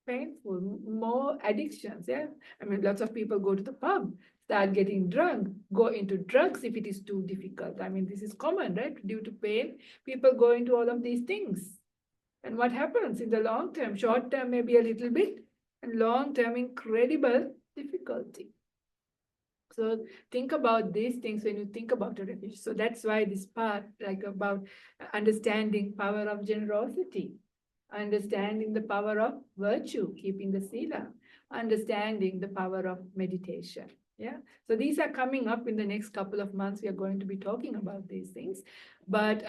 painful, more addictions. Yeah, I mean, lots of people go to the pub, start getting drunk, go into drugs if it is too difficult. I mean, this is common, right? Due to pain, people go into all of these things. And what happens in the long term? Short term, maybe a little bit, and long term, incredible difficulty. So think about these things when you think about a refuge. So that's why this part, like about understanding power of generosity, understanding the power of virtue, keeping the sila, understanding the power of meditation. Yeah. So these are coming up in the next couple of months. We are going to be talking about these things. But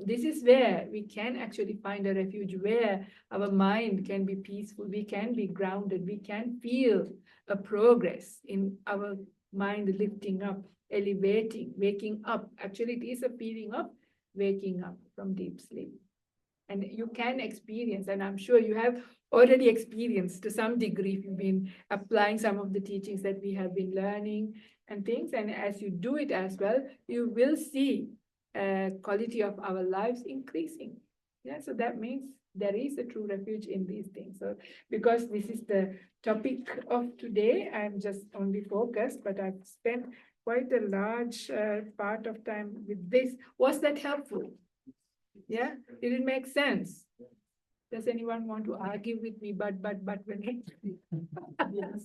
this is where we can actually find a refuge where our mind can be peaceful, we can be grounded, we can feel a progress in our mind lifting up, elevating, waking up. Actually, it is a feeling of waking up from deep sleep. And you can experience, and I'm sure you have already experienced to some degree if you've been applying some of the teachings that we have been learning and things. And as you do it as well, you will see quality of our lives increasing. Yeah, so that means there is a true refuge in these things. So because this is the topic of today, I'm just only focused, but I've spent quite a large part of time with this. Was that helpful? Yeah, did it make sense? Does anyone want to argue with me? But when Yes.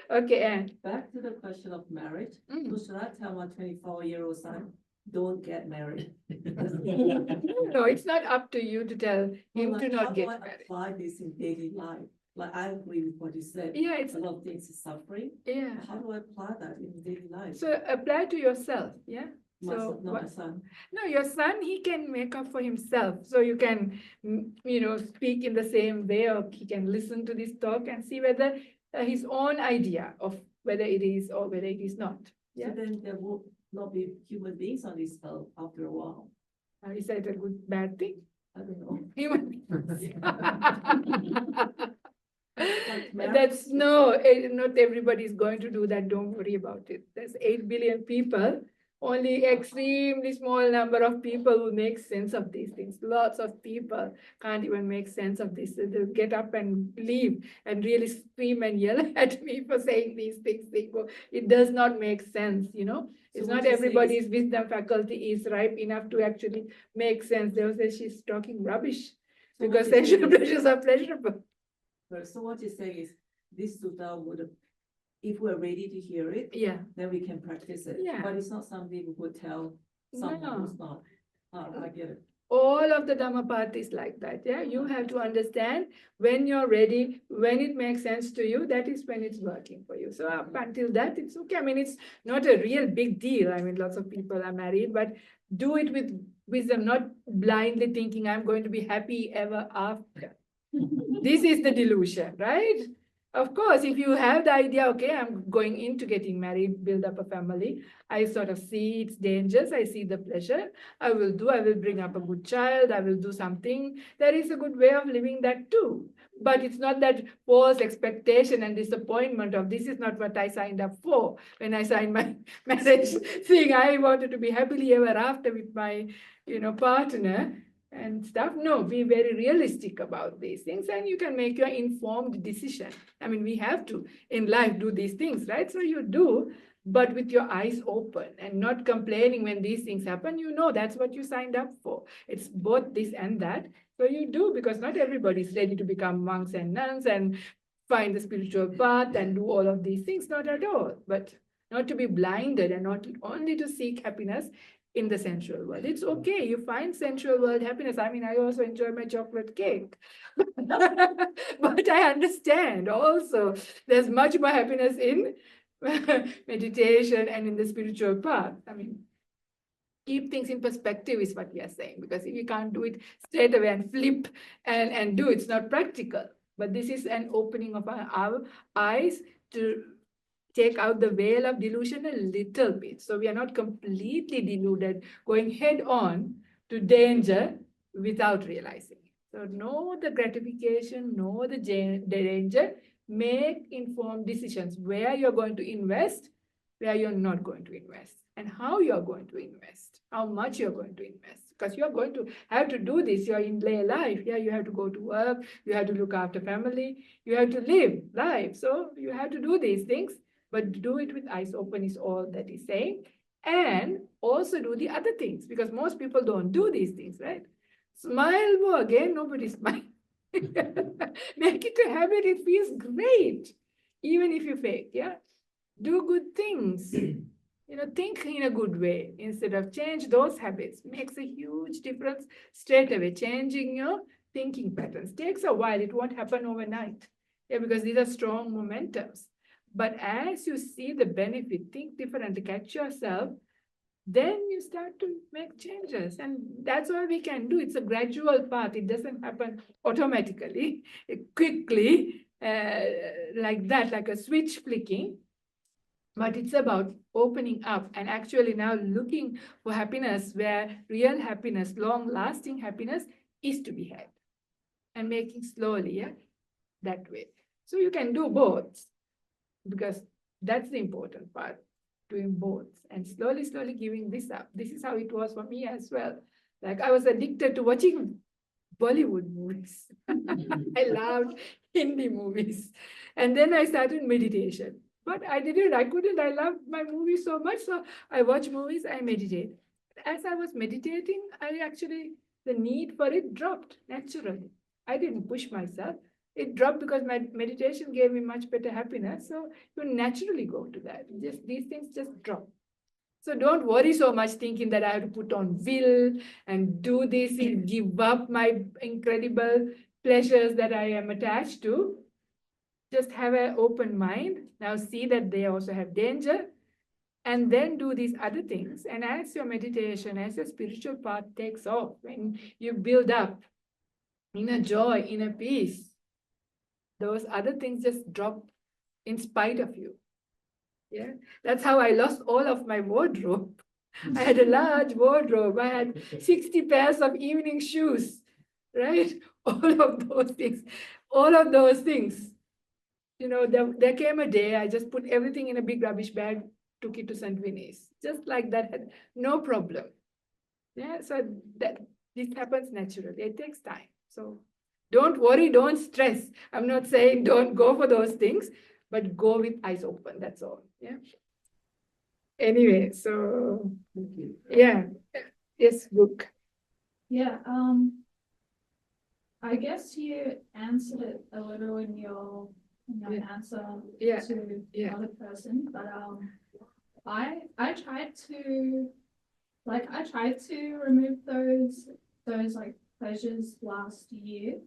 okay, Anne. Back to the question of marriage. Mm. So should I tell my 24-year-old son, don't get married? No, it's not up to you to tell him Well, to like, not how get do I married. apply this in daily life? Like, I agree with what you said. Yeah, it's A lot of things is suffering. yeah. How do I apply that in daily life? So apply to yourself. Yeah. My So son, not what- my son. No, your son, he can make up for himself. So you can, speak in the same way, or he can listen to this talk and see whether his own idea of whether it is or whether it is not. So Yeah. then there will not be human beings on this earth after a while. Is that a good, bad thing? I don't know. Human beings. But That's not everybody is going to do that. Don't worry about it. There's 8 billion people. Only extremely small number of people will make sense of these things. Lots of people can't even make sense of this. They'll get up and leave and really scream and yell at me for saying these things. They go, it does not make sense, you know. So It's what not you're saying is- everybody's wisdom faculty is ripe enough to actually make sense. They'll say she's talking rubbish So what because you're saying sensual is- pleasures are pleasurable. So what you're saying is, this sutta would, if we're ready to hear it, Yeah. then we can practice it. Yeah. But it's not something we would tell someone No. who's not. I get it. All of the Dhamma path is like that. Yeah, you have to understand when you're ready, when it makes sense to you, that is when it's working for you. So up until that, it's okay. I mean, it's not a real big deal. I mean, lots of people are married, but do it with wisdom, not blindly thinking I'm going to be happy ever after. This is the delusion, right? Of course, if you have the idea, okay, I'm going into getting married, build up a family, I sort of see its dangers, I see the pleasure, I will bring up a good child, I will do something. There is a good way of living that too. But it's not that false expectation and disappointment of this is not what I signed up for when I signed my marriage thing. I wanted to be happily ever after with my, partner and stuff. No, be very realistic about these things and you can make your informed decision. I mean, we have to in life do these things, right? So you do, but with your eyes open and not complaining when these things happen. That's what you signed up for. It's both this and that. So you do, because not everybody is ready to become monks and nuns and find the spiritual path and do all of these things, not at all. But not to be blinded and not only to seek happiness in the sensual world. It's okay. You find sensual world happiness. I mean, I also enjoy my chocolate cake. But I understand also there's much more happiness in meditation and in the spiritual path. I mean, keep things in perspective is what we are saying, because if you can't do it straight away and flip and do, it's not practical. But this is an opening of our eyes to take out the veil of delusion a little bit. So we are not completely deluded, going head on to danger without realizing it. So know the gratification, know the danger, make informed decisions where you're going to invest, where you're not going to invest, and how you're going to invest, how much you're going to invest. Because you're going to have to do this, you're in lay life. Yeah, you have to go to work, you have to look after family, you have to live life. So you have to do these things. But do it with eyes open is all that he's saying. And also do the other things, because most people don't do these things, right? Smile more. Again, nobody smiles. Make it a habit. It feels great. Even if you fake, yeah? Do good things. Think in a good way instead of change those habits. Makes a huge difference straight away. Changing your thinking patterns takes a while. It won't happen overnight. Yeah, because these are strong momentums. But as you see the benefit, think differently, catch yourself, then you start to make changes. And that's all we can do. It's a gradual path. It doesn't happen automatically, quickly, like that, like a switch flicking. But it's about opening up and actually now looking for happiness where real happiness, long-lasting happiness is to be had. And making slowly, yeah, that way. So you can do both, because that's the important part, doing both and slowly giving this up. This is how it was for me as well. Like I was addicted to watching Bollywood movies. I loved Hindi movies. And then I started meditation. But I couldn't. I loved my movies so much. So I watch movies, I meditate. As I was meditating, the need for it dropped naturally. I didn't push myself. It dropped because my meditation gave me much better happiness. So you naturally go to that. Just these things just drop. So don't worry so much thinking that I have to put on will and do this and give up my incredible pleasures that I am attached to. Just have an open mind. Now see that they also have danger, and then do these other things. And as your meditation, as your spiritual path takes off, when you build up inner joy, inner peace, those other things just drop in spite of you. Yeah, that's how I lost all of my wardrobe. I had a large wardrobe. I had 60 pairs of evening shoes, right? All of those things, all of those things. You know, there came a day I just put everything in a big rubbish bag, took it to St. Vinny's, just like that, had no problem. Yeah, so that this happens naturally. It takes time. So don't worry, don't stress. I'm not saying don't go for those things, but go with eyes open. That's all. Yeah. Anyway, so Thank you. yeah. Yes, book. Yeah, I guess you answered it a little in your Yeah. answer Yeah, to the yeah. other person, but I tried to remove those like pleasures last year,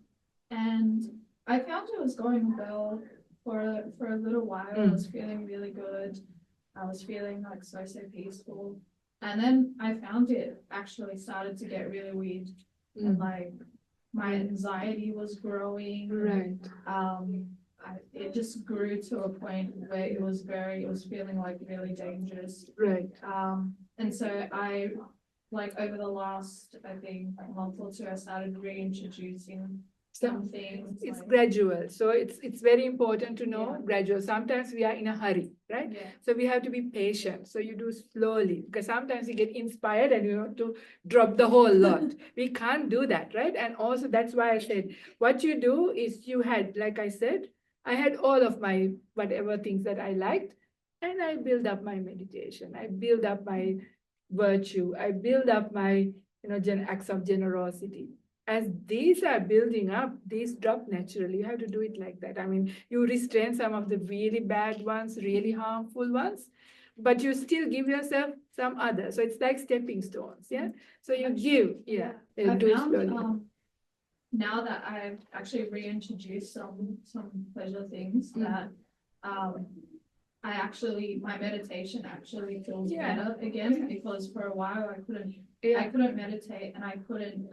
and I found it was going well for a little while. I was feeling really good. I was feeling like so peaceful, and then I found it actually started to get really weird, and like my anxiety was growing. Right. It just grew to a point where it was feeling like really dangerous. Right. And so I, like over the last, I think, month or two, I started reintroducing some things. It's like- gradual. So it's very important to know Yeah. gradual. Sometimes we are in a hurry, right? Yeah. So we have to be patient. So you do slowly, because sometimes you get inspired and you want to drop the whole lot. We can't do that, right? And also that's why I said, what you do is you had, like I said, I had all of my whatever things that I liked, and I build up my meditation. I build up my virtue. I build up my, acts of generosity. As these are building up, these drop naturally. You have to do it like that. I mean, you restrain some of the really bad ones, really harmful ones, but you still give yourself some others. So it's like stepping stones, yeah? So you give, yeah. I do it found, slowly. now that I've actually reintroduced some pleasure things that I actually, my meditation actually feels Yeah. better again, because for a while I Yeah, couldn't meditate, and I couldn't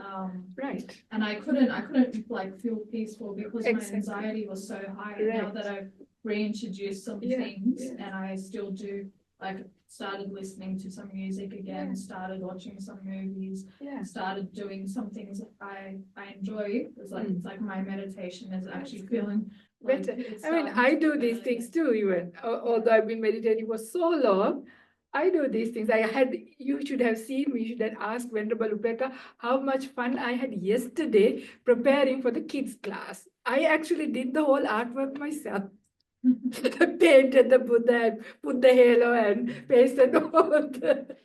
right. I couldn't like feel peaceful because Exactly. my anxiety was so high. And now Right. that I've reintroduced some Yeah, things, yeah. and I still do, like started listening to some music again, Yeah. started watching some movies, Yeah. started doing some things I enjoy. It's like it's like my meditation is actually good. feeling like Better. it's I mean, starting I to do get these better things again. too, even although I've been meditating for so long. I do these things. You should have seen me, you should have asked Venerable Upeka how much fun I had yesterday preparing for the kids' class. I actually did the whole artwork myself. I painted the Buddha and put the halo and pasted all the,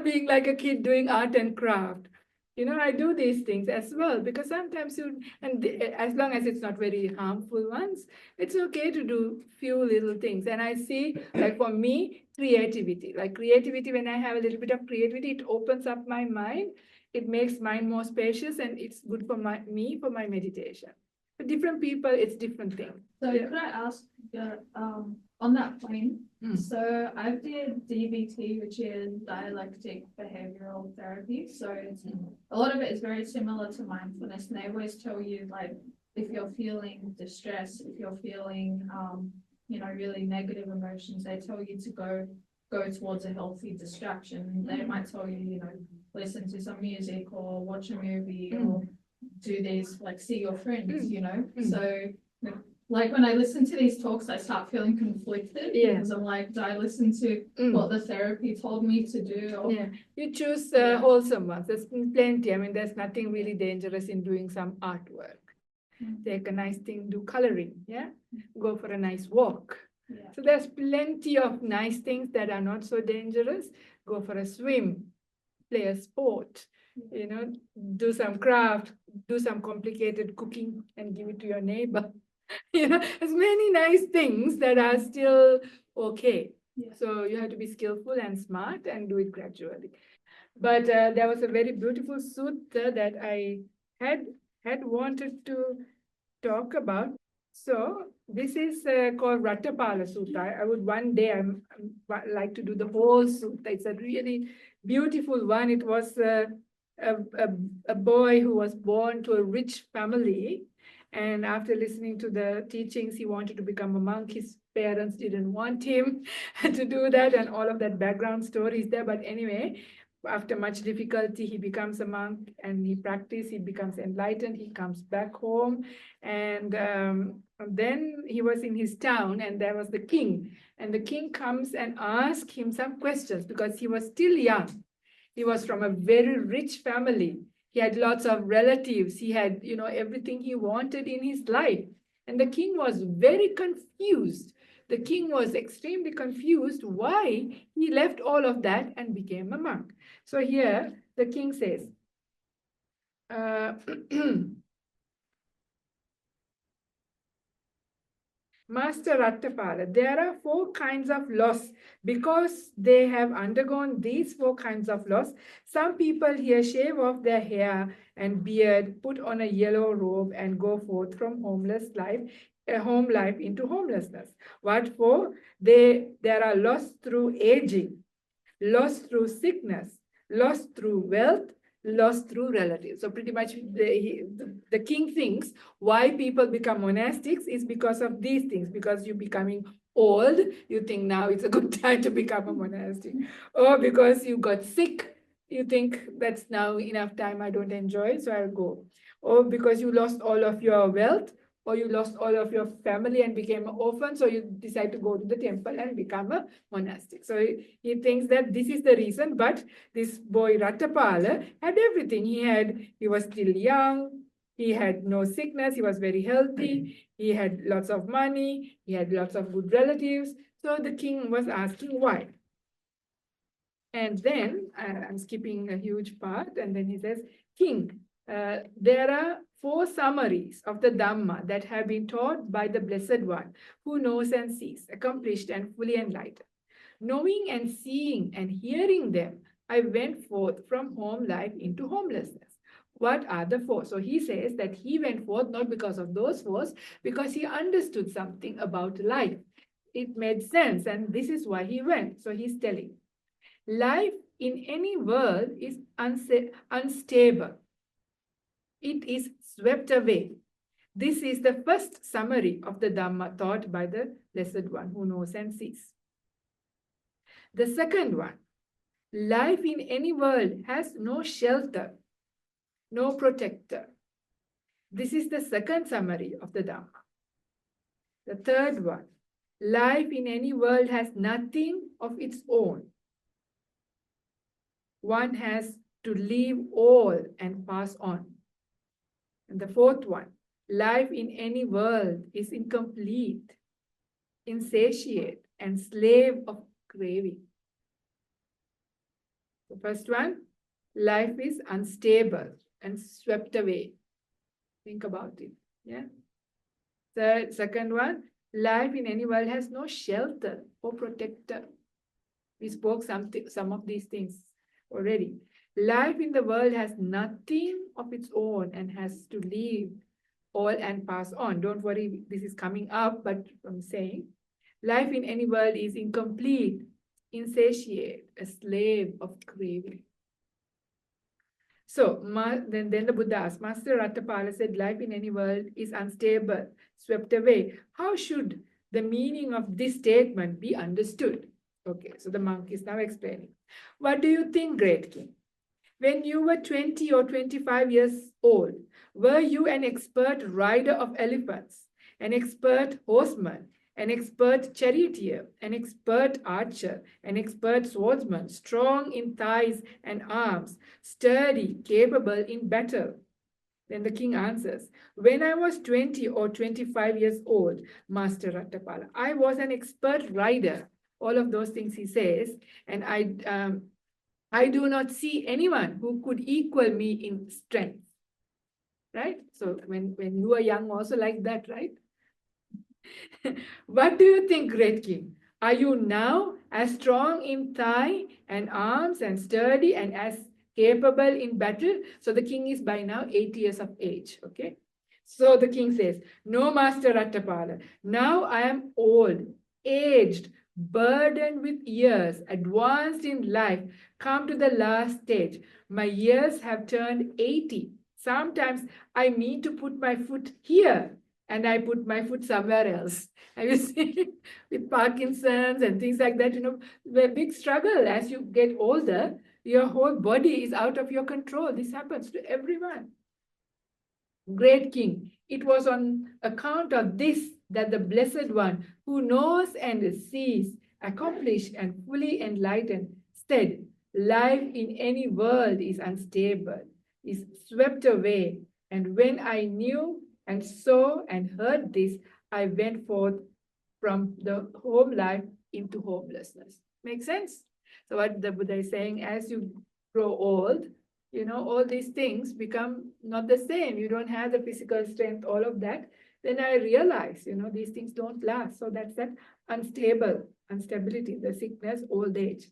being like a kid doing art and craft. I do these things as well because sometimes as long as it's not very harmful ones, it's okay to do few little things. And I see, like for me, creativity. Like creativity, when I have a little bit of creativity, it opens up my mind. It makes mind more spacious, and it's good for for my meditation. For different people, it's different thing. So Yeah. could I ask, on that point, Mm. so I did DBT, which is dialectic behavioral therapy. So it's, a lot of it is very similar to mindfulness, and they always tell you, like, if you're feeling distress, if you're feeling, really negative emotions, they tell you to go towards a healthy distraction. They might tell you, listen to some music or watch a movie or do these, like see your friends, So like when I listen to these talks, I start feeling conflicted because I'm like, do I listen to what the therapy told me to do? Or, Yeah, you choose Yeah. wholesome ones. There's plenty. I mean, there's nothing really dangerous in doing some artwork. Take a nice thing, do coloring, yeah? Go for a nice walk. Yeah. So there's plenty of nice things that are not so dangerous. Go for a swim, play a sport, do some craft, do some complicated cooking and give it to your neighbor. There's many nice things that are still okay. Yeah. So you have to be skillful and smart and do it gradually. But there was a very beautiful sutta that I had wanted to talk about. So this is called Rattapala Sutta. I would one day like to do the whole sutta. It's a really beautiful one. It was a boy who was born to a rich family. And after listening to the teachings, he wanted to become a monk. His parents didn't want him to do that, and all of that background story is there. But anyway, after much difficulty, he becomes a monk and he practices, he becomes enlightened, he comes back home. And then he was in his town and there was the king. And the king comes and asks him some questions because he was still young. He was from a very rich family. He had lots of relatives. He had, everything he wanted in his life. And the king was very confused. The king was extremely confused why he left all of that and became a monk. So here the king says, Master Rattapala, there are 4 kinds of loss. Because they have undergone these 4 kinds of loss, some people here shave off their hair and beard, put on a yellow robe, and go forth from home life into homelessness. What for? There are loss through aging, loss through sickness, loss through wealth, loss through relatives. So pretty much the king thinks why people become monastics is because of these things, because you're becoming old, you think now it's a good time to become a monastic, or because you got sick, you think that's now enough time, I don't enjoy it, so I'll go. Or because you lost all of your wealth, or you lost all of your family and became an orphan, so you decide to go to the temple and become a monastic. So he thinks that this is the reason, but this boy Rattapala had everything. He was still young, he had no sickness, he was very healthy, he had lots of money, he had lots of good relatives. So the king was asking why. And then, I'm skipping a huge part, and then he says, King, there are 4 summaries of the Dhamma that have been taught by the Blessed One, who knows and sees, accomplished and fully enlightened. Knowing and seeing and hearing them, I went forth from home life into homelessness. What are the 4? So he says that he went forth not because of those 4, because he understood something about life. It made sense, and this is why he went. So he's telling, life in any world is unstable. It is swept away. This is the first summary of the Dhamma taught by the Blessed One who knows and sees. The second one, life in any world has no shelter, no protector. This is the second summary of the Dhamma. The third one, life in any world has nothing of its own. One has to leave all and pass on. And the fourth one, life in any world is incomplete, insatiate, and slave of craving. The first one, life is unstable and swept away. Think about it. Yeah. The second one, life in any world has no shelter or protector. We spoke some of these things already. Life in the world has nothing of its own and has to leave all and pass on. Don't worry, this is coming up, but I'm saying life in any world is incomplete, insatiate, a slave of craving. So then the Buddha asked, Master Rattapala said, life in any world is unstable, swept away. How should the meaning of this statement be understood? Okay, so the monk is now explaining. What do you think, Great King? When you were 20 or 25 years old, were you an expert rider of elephants, an expert horseman, an expert charioteer, an expert archer, an expert swordsman, strong in thighs and arms, sturdy, capable in battle? Then the king answers, when I was 20 or 25 years old, Master Rattapala, I was an expert rider. All of those things he says, and I do not see anyone who could equal me in strength. Right? So when you were young, also like that, right? What do you think, Great King? Are you now as strong in thigh and arms and sturdy and as capable in battle? So the king is by now 80 years of age, okay? So the king says, no, Master Rattapala, now I am old, aged, burdened with years, advanced in life, come to the last stage. My years have turned 80. Sometimes I mean to put my foot here and I put my foot somewhere else. Have you seen with Parkinson's and things like that? The big struggle as you get older, your whole body is out of your control. This happens to everyone. Great King, it was on account of this that the Blessed One, who knows and sees, accomplished and fully enlightened, said, life in any world is unstable, is swept away. And when I knew and saw and heard this, I went forth from the home life into homelessness. Make sense? So what the Buddha is saying, as you grow old, all these things become not the same. You don't have the physical strength, all of that. Then I realize, these things don't last. So that's that instability, the sickness, old age.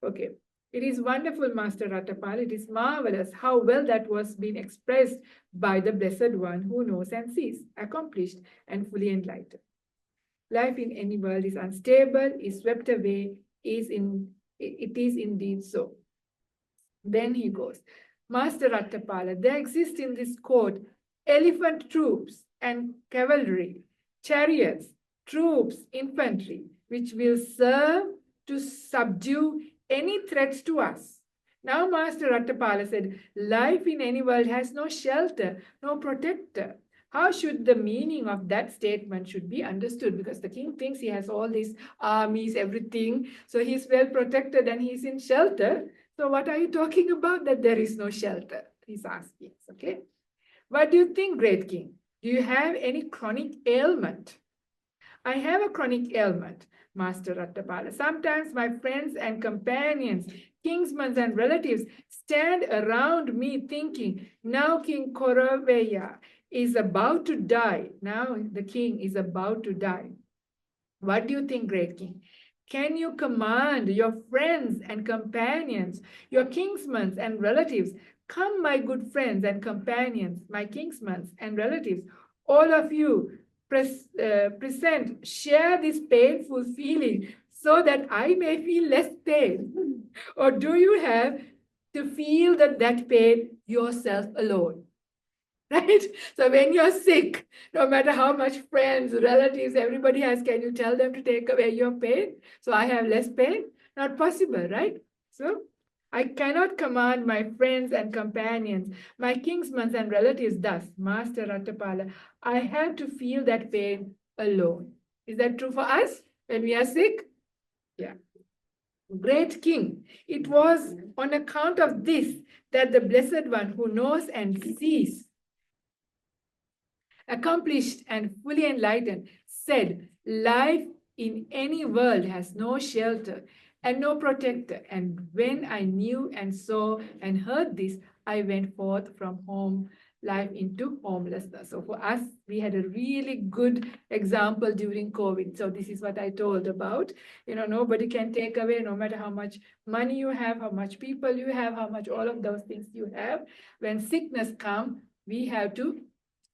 Okay. It is wonderful, Master Rattapala. It is marvelous how well that was being expressed by the Blessed One who knows and sees, accomplished and fully enlightened. Life in any world is unstable, is swept away, it is indeed so. Then he goes, Master Rattapala, there exist in this court elephant troops and cavalry, chariots, troops, infantry, which will serve to subdue any threats to us. Now Master Rattapala said, life in any world has no shelter, no protector. How should the meaning of that statement should be understood? Because the king thinks he has all these armies, everything. So he's well protected and he's in shelter. So what are you talking about that there is no shelter? He's asking, okay? What do you think, great king? Do you have any chronic ailment? I have a chronic ailment, Master Rattapala. Sometimes my friends and companions, kinsmen and relatives stand around me thinking, now King Karunika is about to die. Now the king is about to die. What do you think, great king? Can you command your friends and companions, your kinsmen and relatives, come, my good friends and companions, my kinsmen and relatives, all of you present, share this painful feeling so that I may feel less pain? Or do you have to feel that pain yourself alone? Right? So when you're sick, no matter how much friends, relatives, everybody has, can you tell them to take away your pain? So I have less pain? Not possible, right? So I cannot command my friends and companions, my kinsmen and relatives thus, Master Rattapala. I have to feel that pain alone. Is that true for us when we are sick? Yeah. Great king, it was on account of this that the Blessed One who knows and sees, accomplished and fully enlightened, said, life in any world has no shelter and no protector. And when I knew and saw and heard this, I went forth from home life into homelessness. So for us, we had a really good example during COVID. So this is what I told about. Nobody can take away, no matter how much money you have, how much people you have, how much all of those things you have. When sickness comes, we have to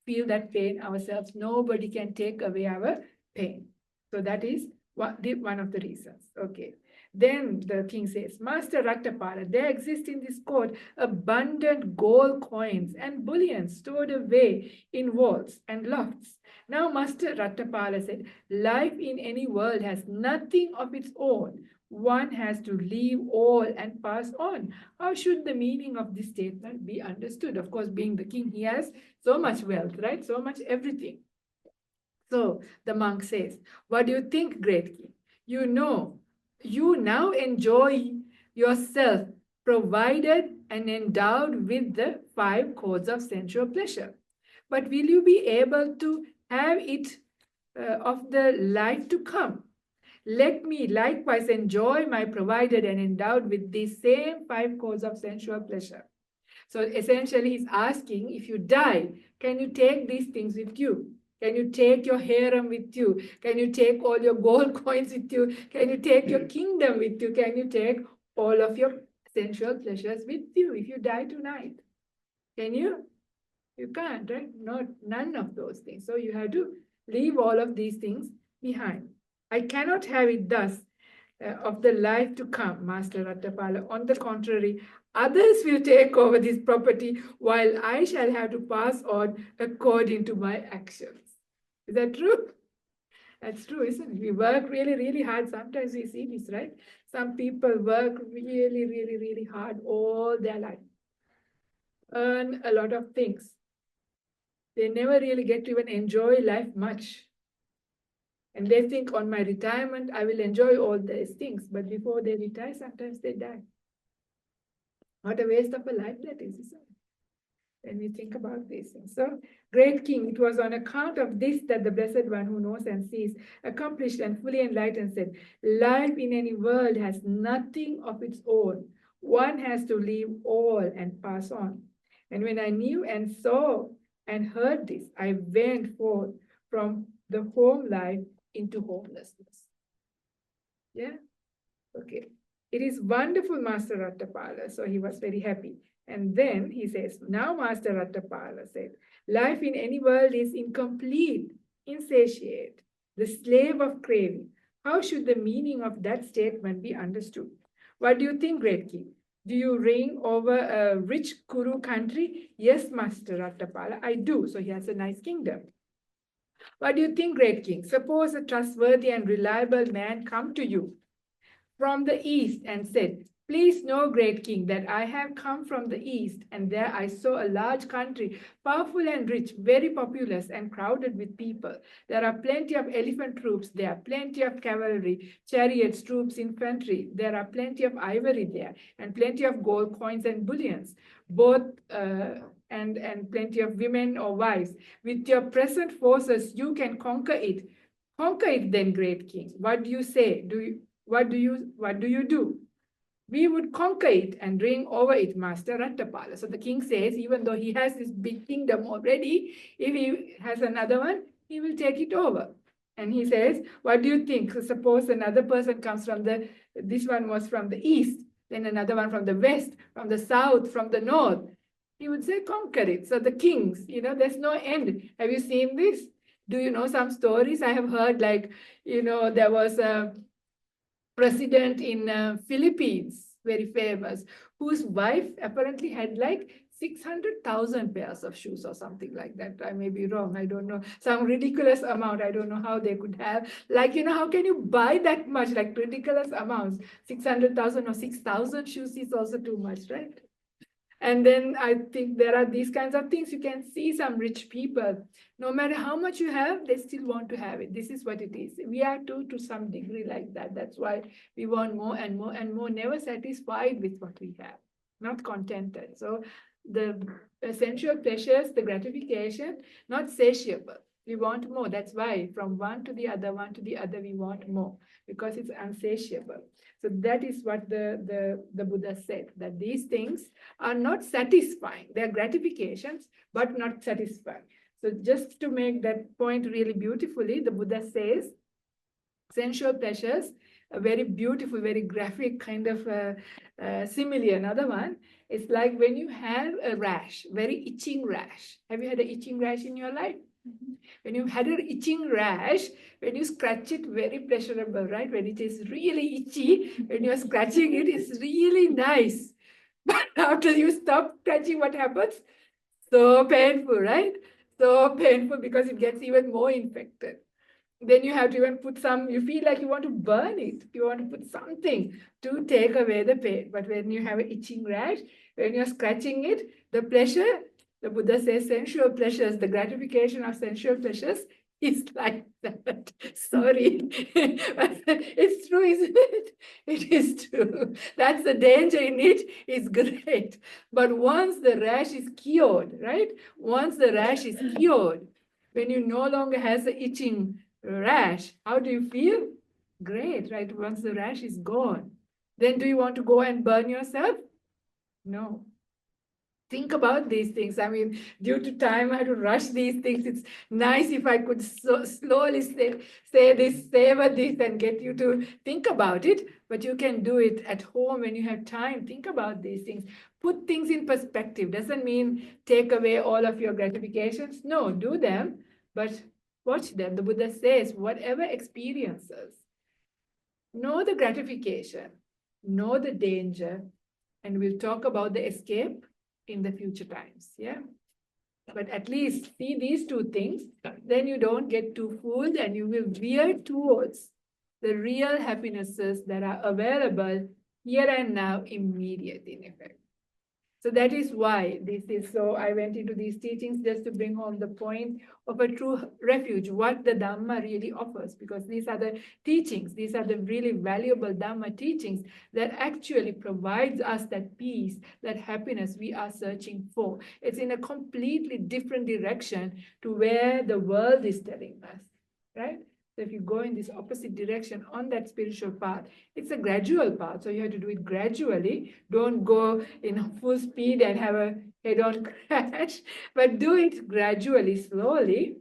feel that pain ourselves. Nobody can take away our pain. So that is one of the reasons. Okay. Then the king says, Master Rattapala, there exist in this court abundant gold coins and bullion stored away in vaults and lofts. Now Master Rattapala said, life in any world has nothing of its own. One has to leave all and pass on. How should the meaning of this statement be understood? Of course, being the king, he has so much wealth, right? So much everything. So the monk says, what do you think, great king? You now enjoy yourself provided and endowed with the 5 cords of sensual pleasure. But will you be able to have it of the life to come? Let me likewise enjoy my provided and endowed with these same 5 cords of sensual pleasure. So essentially he's asking, if you die, can you take these things with you? Can you take your harem with you? Can you take all your gold coins with you? Can you take your kingdom with you? Can you take all of your sensual pleasures with you if you die tonight? Can you? You can't, right? None of those things. So you have to leave all of these things behind. I cannot have it thus of the life to come, Master Rattapala. On the contrary, others will take over this property while I shall have to pass on according to my actions. Is that true? That's true, isn't it? We work really, really hard. Sometimes we see this, right? Some people work really, really, really hard all their life, earn a lot of things. They never really get to even enjoy life much. And they think on my retirement, I will enjoy all these things. But before they retire, sometimes they die. What a waste of a life that is, isn't it? When we think about these things. So, great King, it was on account of this that the Blessed One who knows and sees, accomplished and fully enlightened, said, life in any world has nothing of its own. One has to leave all and pass on. And when I knew and saw and heard this, I went forth from the home life into homelessness. Yeah? Okay. It is wonderful, Master Rattapala. So he was very happy. And then he says, now Master Rattapala said, life in any world is incomplete, insatiate, the slave of craving. How should the meaning of that statement be understood? What do you think, Great King? Do you reign over a rich Kuru country? Yes, Master Rattapala, I do. So he has a nice kingdom. What do you think, Great King? Suppose a trustworthy and reliable man come to you from the east and said, please know, Great King, that I have come from the east, and there I saw a large country, powerful and rich, very populous and crowded with people. There are plenty of elephant troops there, plenty of cavalry, chariots, troops, infantry. There are plenty of ivory there, and plenty of gold coins and bullions, both and plenty of women or wives. With your present forces, you can conquer it. Conquer it then, Great King. What do you say? What do you do? We would conquer it and reign over it, Master Rattapala. So the king says, even though he has this big kingdom already, if he has another one, he will take it over. And he says, what do you think? So suppose another person comes from this one was from the east, then another one from the west, from the south, from the north. He would say, conquer it. So the kings, there's no end. Have you seen this? Do you know some stories? I have heard there was a president in Philippines, very famous, whose wife apparently had like 600,000 pairs of shoes or something like that. I may be wrong. I don't know. Some ridiculous amount. I don't know how they could have. How can you buy that much? Like ridiculous amounts. 600,000 or 6,000 shoes is also too much, right? And then I think there are these kinds of things. You can see some rich people, no matter how much you have, they still want to have it. This is what it is. We are too, to some degree like that. That's why we want more and more and more, never satisfied with what we have, not contented. So the essential pleasures, the gratification, not satiable. We want more. That's why from one to the other, we want more, because it's unsatiable. So that is what the Buddha said, that these things are not satisfying. They're gratifications, but not satisfying. So just to make that point really beautifully, the Buddha says, sensual pleasures, a very beautiful, very graphic kind of simile. Another one, it's like when you have a rash, very itching rash. Have you had an itching rash in your life? When you had an itching rash, when you scratch it, very pleasurable, right? When it is really itchy, when you're scratching it, it's really nice. But after you stop scratching, what happens? So painful, right? So painful because it gets even more infected. Then you have to even put you feel like you want to burn it. You want to put something to take away the pain. But when you have an itching rash, when you're scratching it, the pleasure, the Buddha says sensual pleasures, the gratification of sensual pleasures is like that. Sorry. But it's true, isn't it? It is true. That's the danger in it. It's great. But once the rash is cured, right? Once the rash is cured, when you no longer has the itching rash, how do you feel? Great, right? Once the rash is gone. Then do you want to go and burn yourself? No. Think about these things. I mean, due to time, I had to rush these things. It's nice if I could slowly say this, savor this, and get you to think about it. But you can do it at home when you have time. Think about these things. Put things in perspective. Doesn't mean take away all of your gratifications. No, do them, but watch them. The Buddha says, whatever experiences, know the gratification, know the danger, and we'll talk about the escape in the future times. Yeah. But at least see these two things, then you don't get too fooled and you will veer towards the real happinesses that are available here and now, immediate in effect. So that is why this is so. I went into these teachings just to bring home the point of a true refuge, what the Dhamma really offers, because these are the teachings, these are the really valuable Dhamma teachings that actually provides us that peace, that happiness we are searching for. It's in a completely different direction to where the world is telling us, right? So if you go in this opposite direction on that spiritual path, it's a gradual path. So you have to do it gradually. Don't go in full speed and have a head-on crash, but do it gradually, slowly.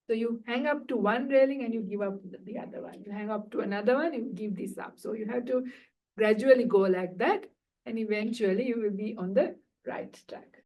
So you hang up to one railing and you give up the other one. You hang up to another one, you give this up. So you have to gradually go like that, and eventually you will be on the right track.